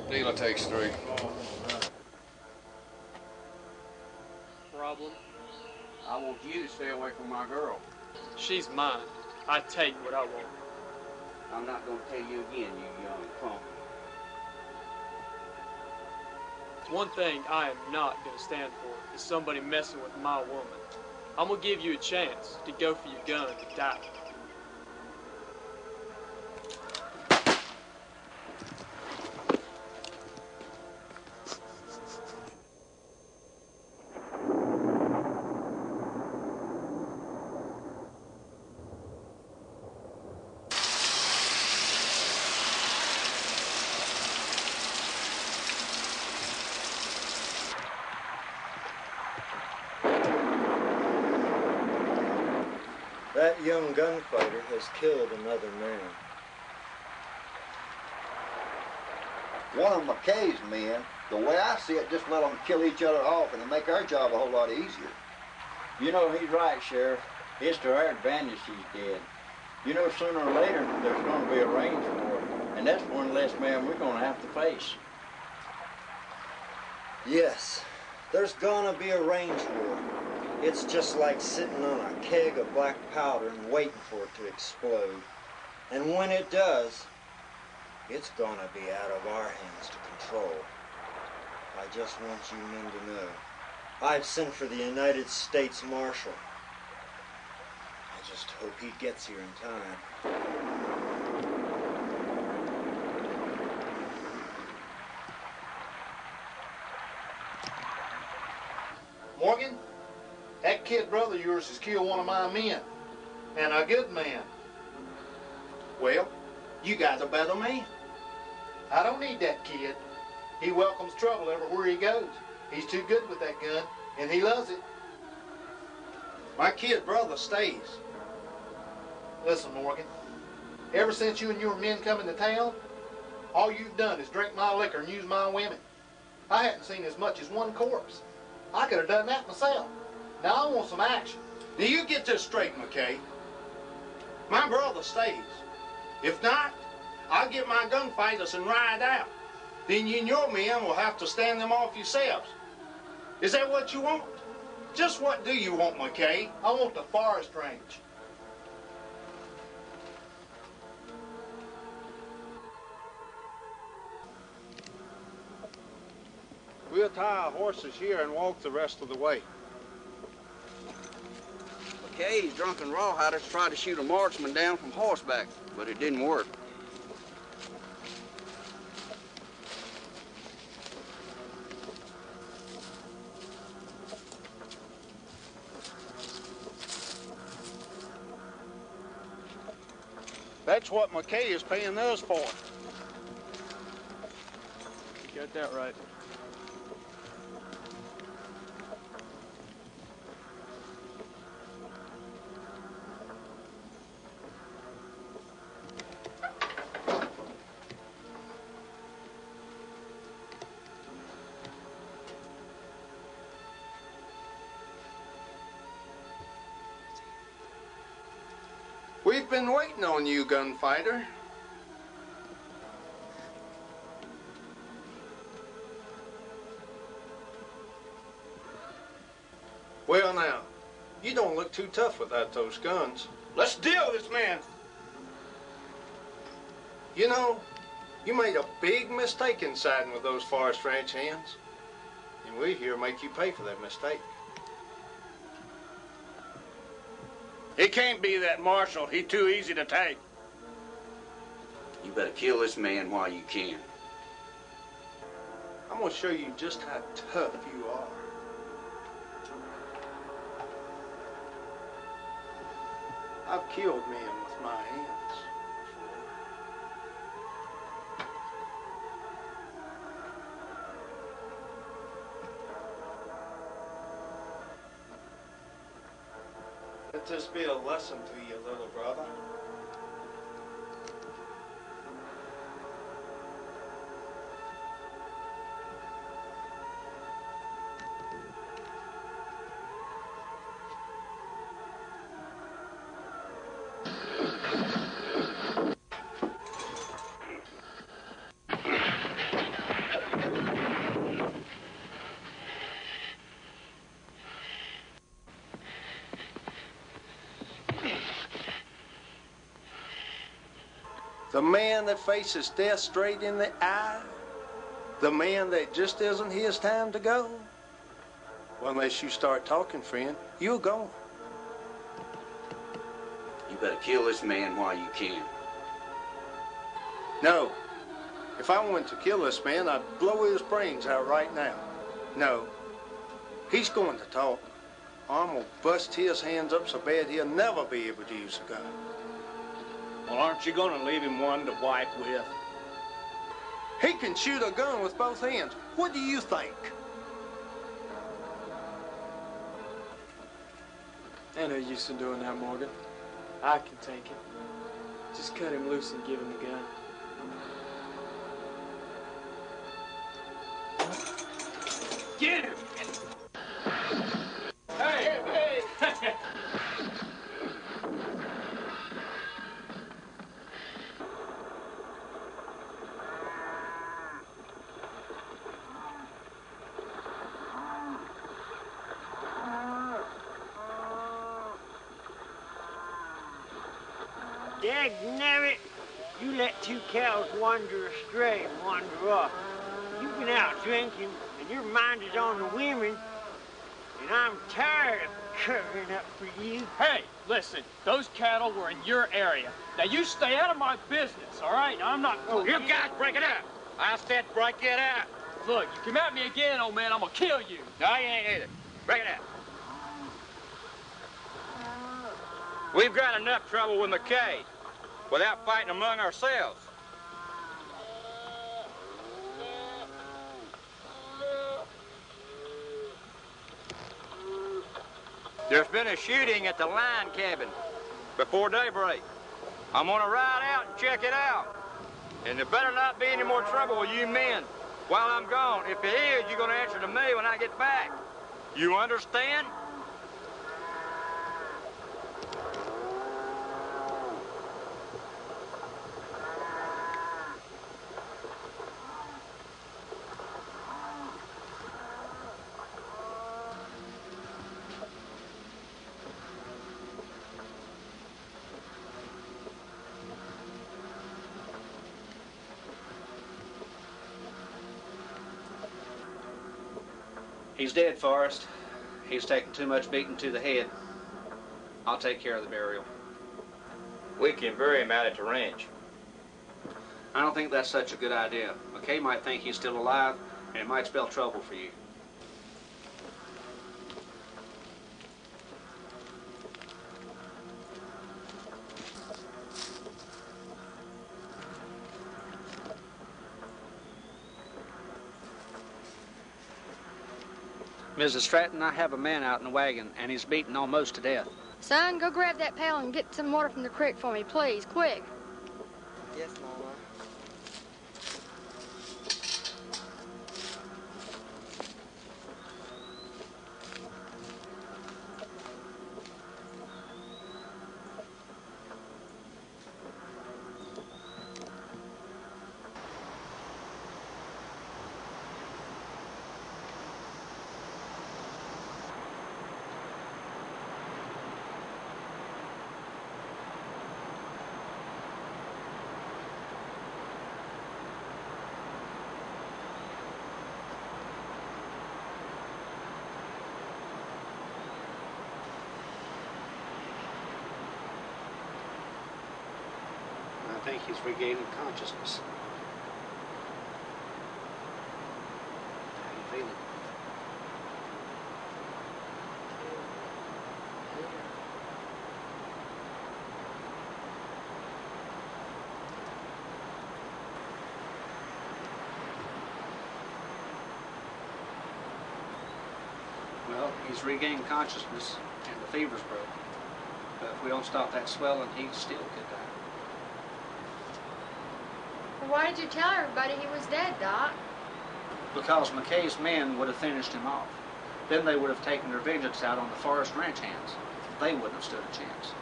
Dealer takes 3. Problem? I want you to stay away from my girl. She's mine. I take what I want. I'm not going to tell you again, you young punk. One thing I am not going to stand for is somebody messing with my woman. I'm going to give you a chance to go for your gun and die. That young gunfighter has killed another man. One of McKay's men, the way I see it, just let them kill each other off and it'll make our job a whole lot easier. You know, he's right, Sheriff. It's to our advantage he's dead. You know, sooner or later, there's going to be a range war, and that's one less man we're going to have to face. Yes, there's gonna be a range war. It's just like sitting on a keg of black powder and waiting for it to explode. And when it does, it's gonna be out of our hands to control. I just want you men to know, I've sent for the United States Marshal. I just hope he gets here in time. Morgan, that kid brother of yours has killed one of my men, and a good man. Well, you got a better man. I don't need that kid. He welcomes trouble everywhere he goes. He's too good with that gun, and he loves it. My kid brother stays. Listen, Morgan, ever since you and your men come into town, all you've done is drink my liquor and use my women. I hadn't seen as much as one corpse. I could have done that myself. Now I want some action. Now you get this straight, McKay. My brother stays. If not, I'll get my gunfighters and ride out. Then you and your men will have to stand them off yourselves. Is that what you want? Just what do you want, McKay? I want the forest range. We'll tie our horses here and walk the rest of the way. McKay's drunken rawhiders tried to shoot a marksman down from horseback, but it didn't work. That's what McKay is paying us for. You got that right. We've been waiting on you, gunfighter. Well now, you don't look too tough without those guns. Let's deal with this man. You know, you made a big mistake in siding with those Forest Ranch hands. And we here make you pay for that mistake. It can't be that, Marshal. He's too easy to take. You better kill this man while you can. I'm gonna show you just how tough you are. I've killed men with my hands. Let this be a lesson to you, little brother. The man that faces death straight in the eye, the man that just isn't his time to go. Well, unless you start talking, friend, you're gone. You better kill this man while you can. No. If I wanted to kill this man, I'd blow his brains out right now. No. He's going to talk. I'm going to bust his hands up so bad he'll never be able to use a gun. Well, aren't you gonna leave him one to wipe with? He can shoot a gun with both hands. What do you think? Ain't no use in doing that, Morgan. I can take it. Just cut him loose and give him the gun. Get him! Hey! Hey! Dagnabbit, you let two cows wander astray and wander off. You've been out drinking, and your mind is on the women, and I'm tired of covering up for you. Hey, listen, those cattle were in your area. Now you stay out of my business, all right? Now, I'm not... Oh, you guys break it up. I said break it up. Look, you come at me again, old man, I'm gonna kill you. No, you ain't either. Break it up. We've got enough trouble with McKay without fighting among ourselves. There's been a shooting at the line cabin before daybreak. I'm gonna ride out and check it out. And there better not be any more trouble with you men while I'm gone. If it is, you're gonna answer to me when I get back. You understand? He's dead, Forrest. He's taken too much beating to the head. I'll take care of the burial. We can bury him out at the ranch. I don't think that's such a good idea. McKay might think he's still alive, and it might spell trouble for you. Mrs. Stratton, I have a man out in the wagon, and he's beaten almost to death. Son, go grab that pail and get some water from the creek for me, please, quick. Yes, Mama. I think he's regaining consciousness. How you feeling? Well, he's regained consciousness and the fever's broke. But if we don't stop that swelling, he still could die. Well, why did you tell everybody he was dead, Doc? Because McKay's men would have finished him off. Then they would have taken their vengeance out on the Forest Ranch hands. They wouldn't have stood a chance.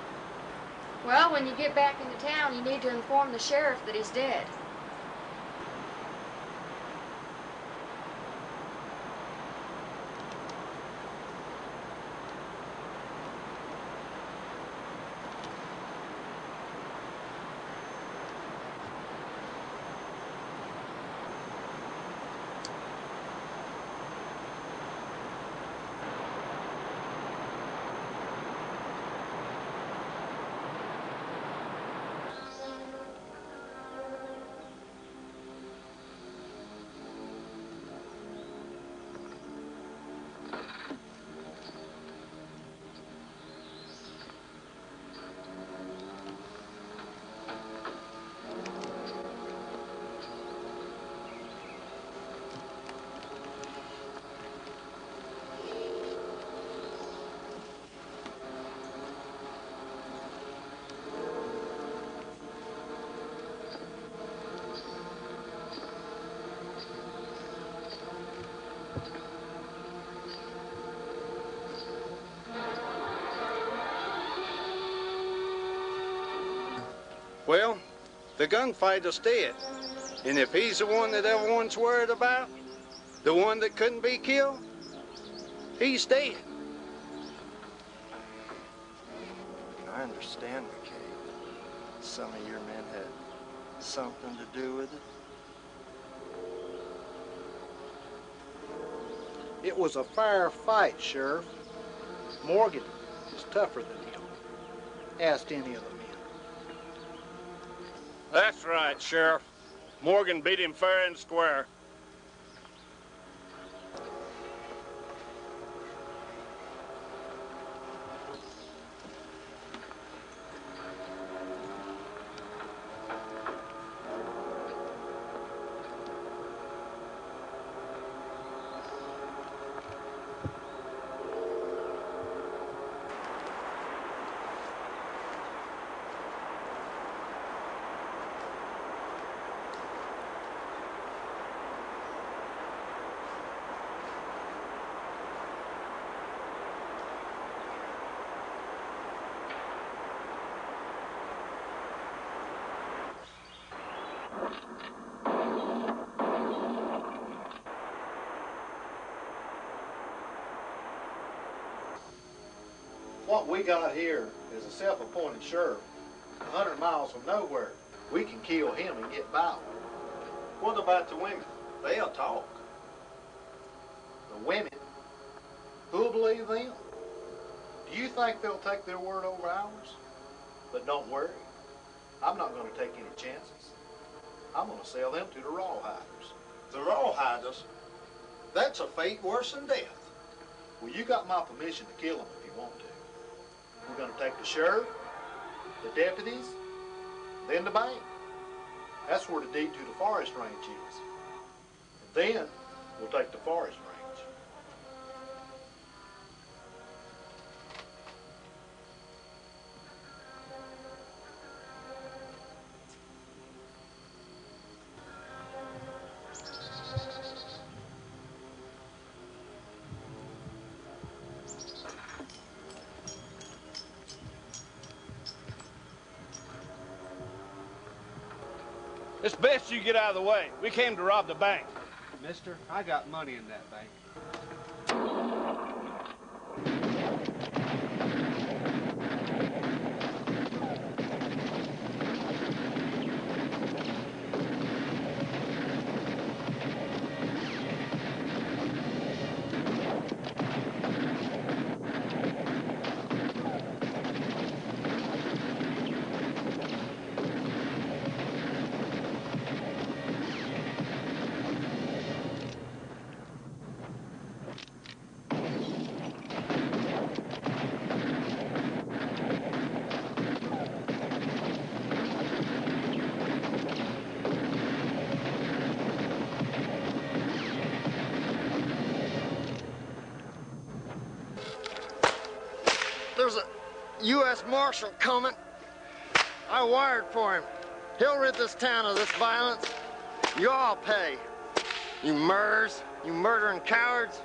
Well, when you get back into town, you need to inform the sheriff that he's dead. Well, the gunfighter's dead. And if he's the one that everyone's worried about, the one that couldn't be killed, he's dead. I understand, McKay. Some of your men had something to do with it. It was a fair fight, Sheriff. Morgan is tougher than him. Ask any of the men. That's right, Sheriff. Morgan beat him fair and square. What we got here is a self-appointed sheriff, 100 miles from nowhere. We can kill him and get by. What about the women? They'll talk. The women? Who'll believe them? Do you think they'll take their word over ours? But don't worry. I'm not going to take any chances. I'm going to sell them to the rawhiders. The rawhiders? That's a fate worse than death. Well, you got my permission to kill them if you want to. We're going to take the sheriff, the deputies, then the bank. That's where the deed to the forest ranch is. And then we'll take the forest ranch. It's best you get out of the way. We came to rob the bank. Mister, I got money in that bank. There's a U.S. Marshal coming. I wired for him. He'll rid this town of this violence. You all pay. You murs, you murdering cowards.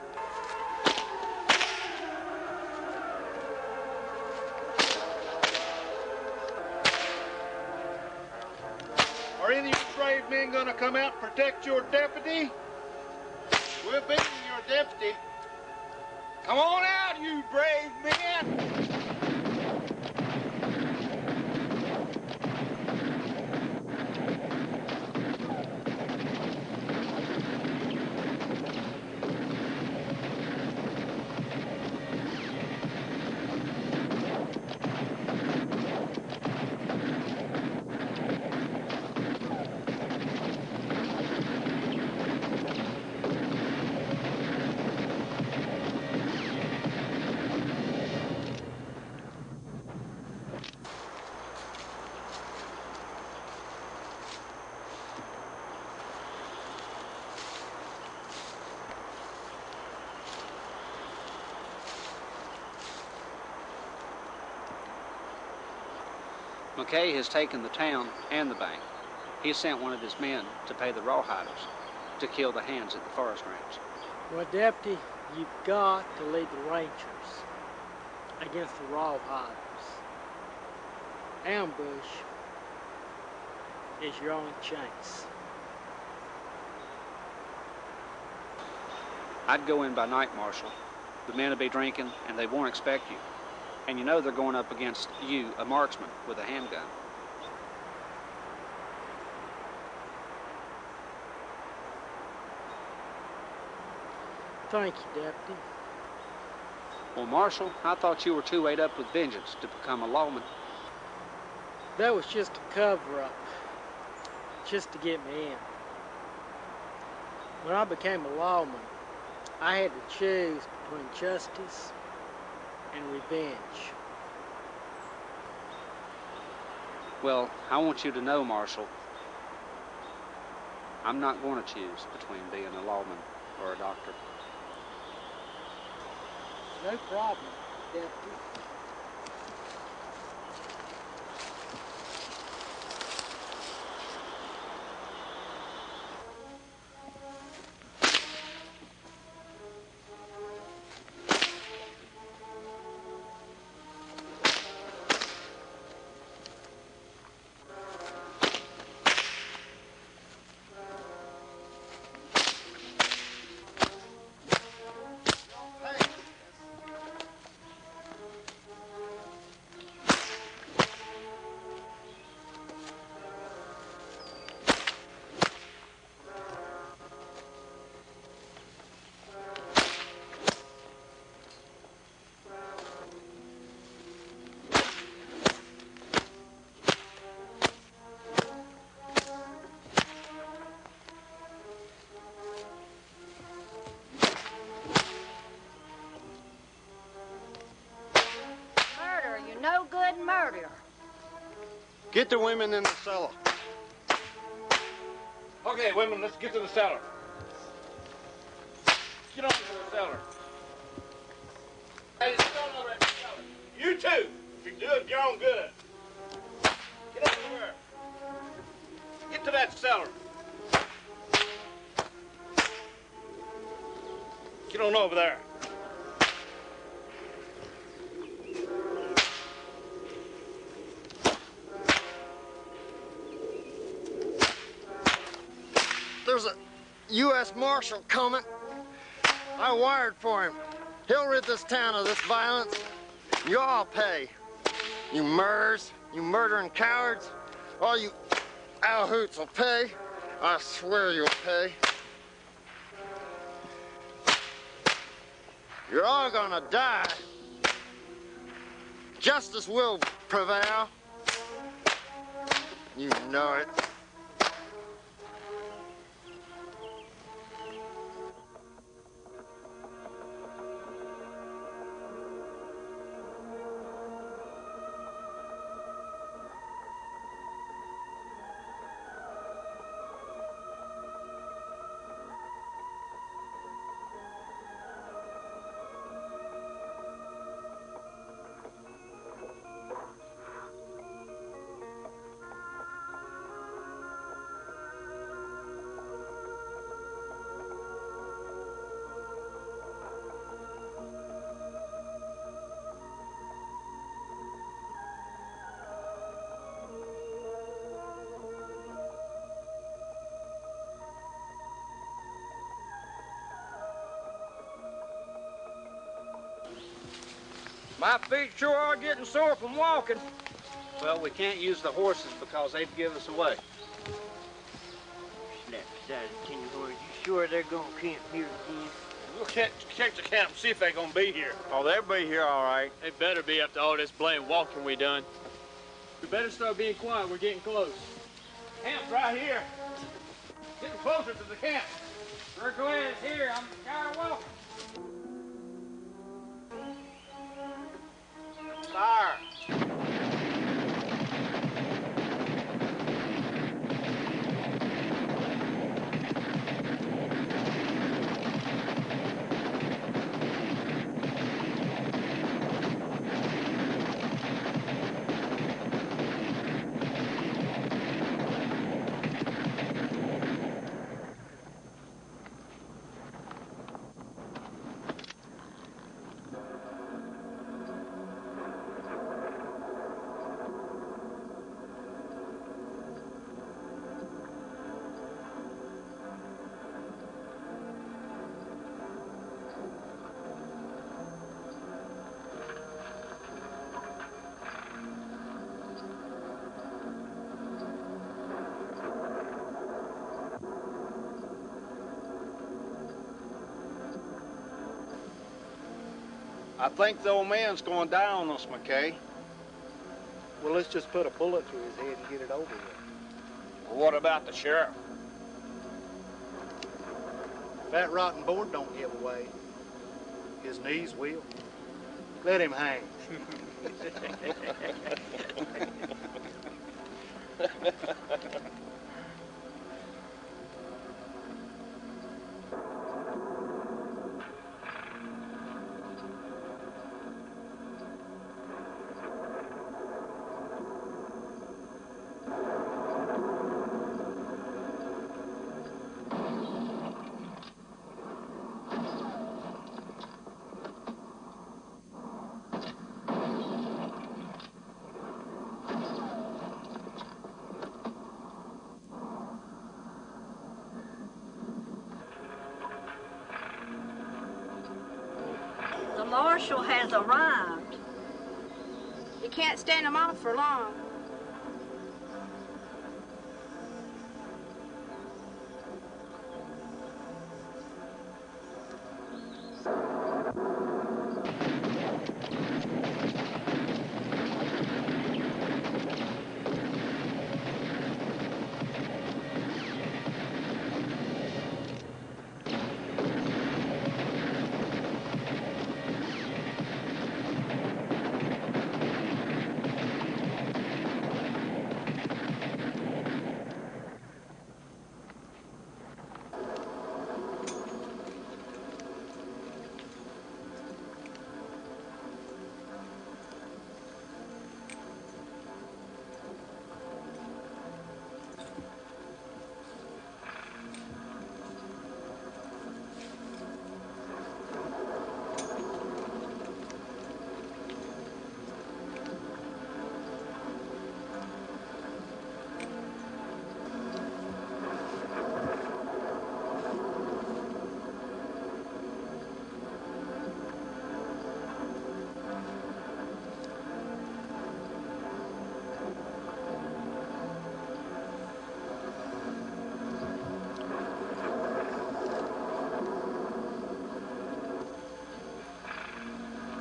Are any of you brave men gonna come out and protect your deputy? We're beating your deputy. Come on out, you brave men! McKay has taken the town and the bank. He has sent one of his men to pay the rawhiders to kill the hands at the forest ranch. Well, Deputy, you've got to lead the Rangers against the rawhiders. Ambush is your only chance. I'd go in by night, Marshal. The men will be drinking, and they won't expect you. And you know they're going up against you, a marksman, with a handgun. Thank you, Deputy. Well, Marshal, I thought you were too ate up with vengeance to become a lawman. That was just a cover-up, just to get me in. When I became a lawman, I had to choose between justice and revenge. Well, I want you to know, Marshal, I'm not going to choose between being a lawman or a doctor. No problem, Deputy. No good murder. Get the women in the cellar. Okay, women, let's get to the cellar. Get on to the cellar. Hey, get on over to the cellar. You too. If you do it, you're on good. Get over there. Get to that cellar. Get on over there. There's a U.S. Marshal coming. I wired for him. He'll rid this town of this violence. You all pay. You murderers, you murdering cowards. All you owl-hoots will pay. I swear you'll pay. You're all gonna die. Justice will prevail. You know it. My feet sure are getting sore from walking. Well, we can't use the horses because they'd give us away. Slap beside the tin horse. You sure they're gonna camp here again? We'll check the camp and see if they're gonna be here. Oh, they'll be here all right. They better be after all this blame walking we done. We better start being quiet. We're getting close. Camp's right here. Getting closer to the camp. We're glad it's here. I'm tired of walking. Fire. I think the old man's going to die on us, McKay. Well, let's just put a bullet through his head and get it over with. Well, what about the sheriff? That rotten board don't give away. His knees will. Let him hang. The marshal has arrived. You can't stand him off for long.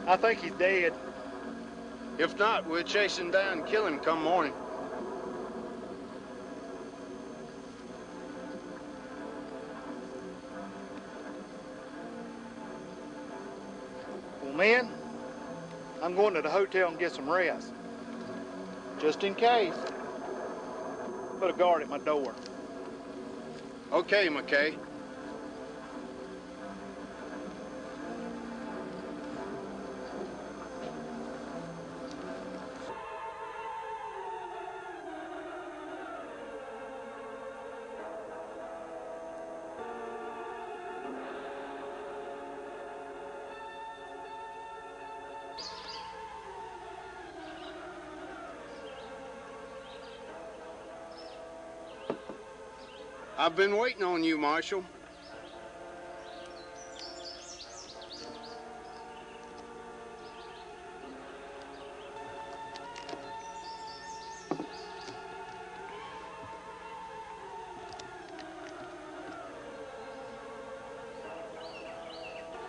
I think he's dead. If not, we'll chase him down and kill him come morning. Well, men, I'm going to the hotel and get some rest. Just in case. Put a guard at my door. Okay, McKay. I've been waiting on you, Marshal.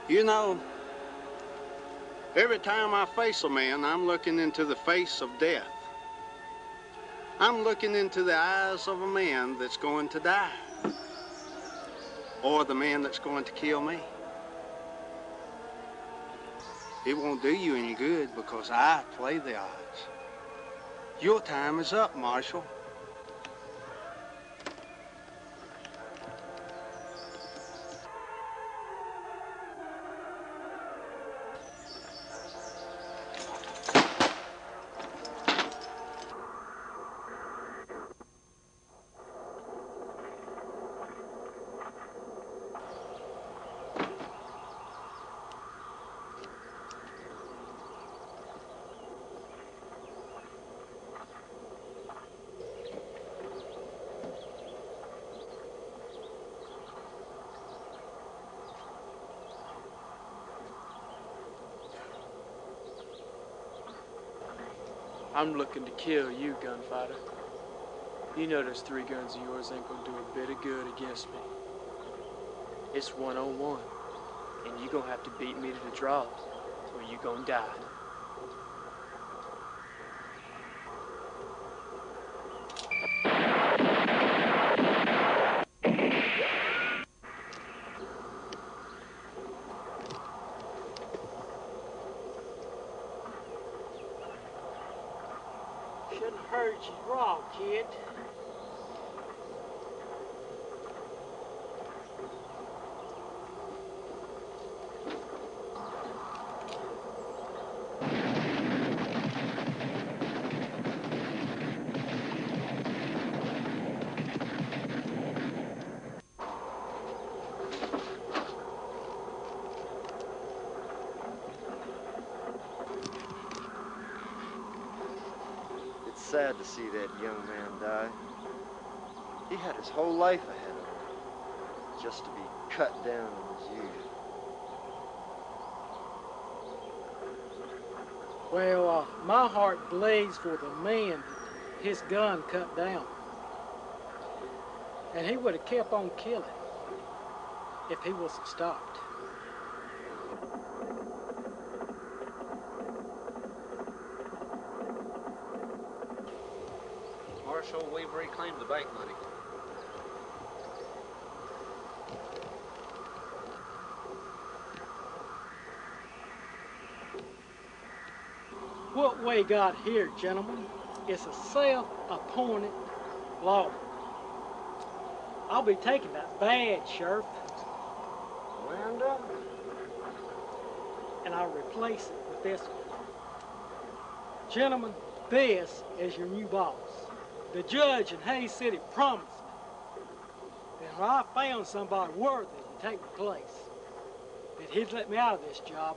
You know, every time I face a man, I'm looking into the face of death. I'm looking into the eyes of a man that's going to die, or the man that's going to kill me. It won't do you any good because I play the odds. Your time is up, Marshal. I'm looking to kill you, gunfighter. You know those 3 guns of yours ain't gonna do a bit of good against me. It's 1-on-1, and you gonna have to beat me to the draw, or you gonna die. Shouldn't have heard you wrong, kid. It's sad to see that young man die. He had his whole life ahead of him, just to be cut down in his youth. Well, my heart bleeds for the man that his gun cut down. And he would have kept on killing if he wasn't stopped. Marshal, we've reclaimed the bank money. What we got here, gentlemen, is a self-appointed law. I'll be taking that badge, Sheriff. Miranda? And I'll replace it with this one. Gentlemen, this is your new boss. The judge in Hayes City promised me that when I found somebody worthy to take my place, that he'd let me out of this job.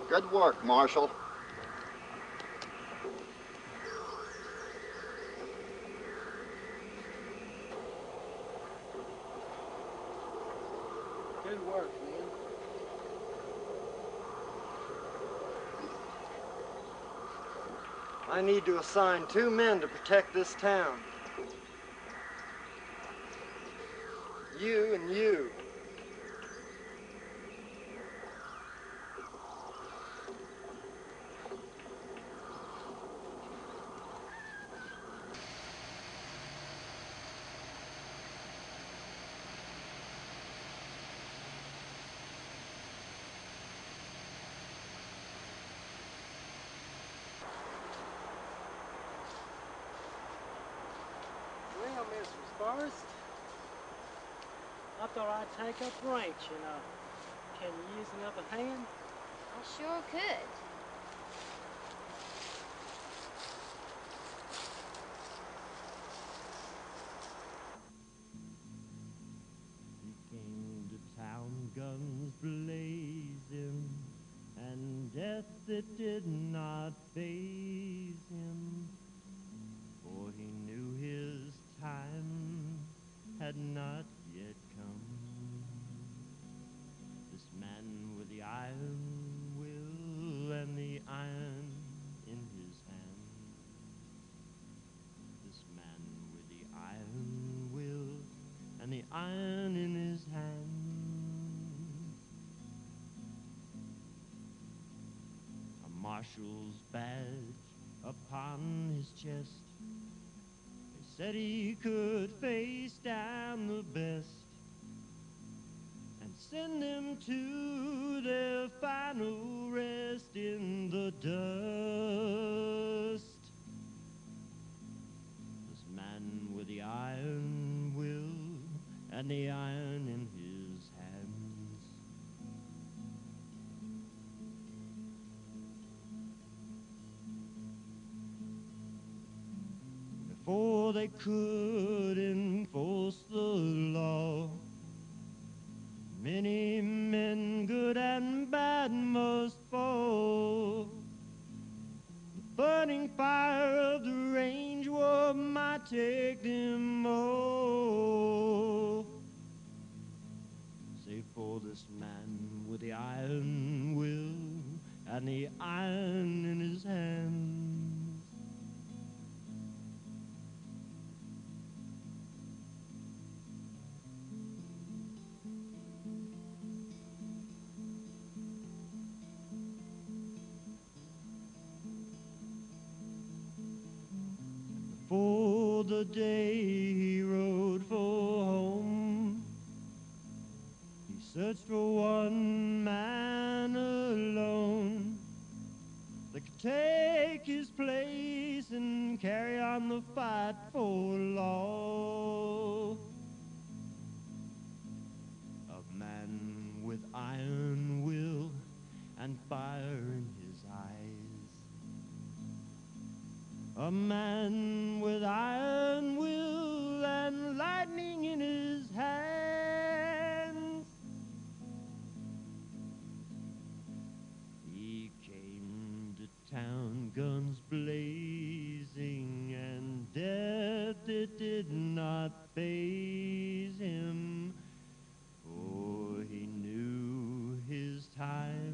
Good work, Marshal. I need to assign 2 men to protect this town. You and you. Well, Mrs. Forrest, I thought I'd take up ranching. Can you use another hand? I sure could. He came to town, guns blazing, and death that did not faze him, for he knew his time had not yet come. This man with the iron will and the iron in his hand. This man with the iron will and the iron in his hand. A marshal's badge upon his chest. They said he could face down the best and send them to their final rest in the dust. This man with the iron will and the iron in his hands. Before they could enforce the law, many men, good and bad, must fall. The burning fire of the range war might take them all, save for this man with the iron will and the iron in his hands. For the day he rode for home, he searched for one man alone that could take his place and carry on the fight for law. A man with iron will and fire in his eyes. A man with iron will and lightning in his hands. He came to town, guns blazing, and death it did not faze him, for he knew his time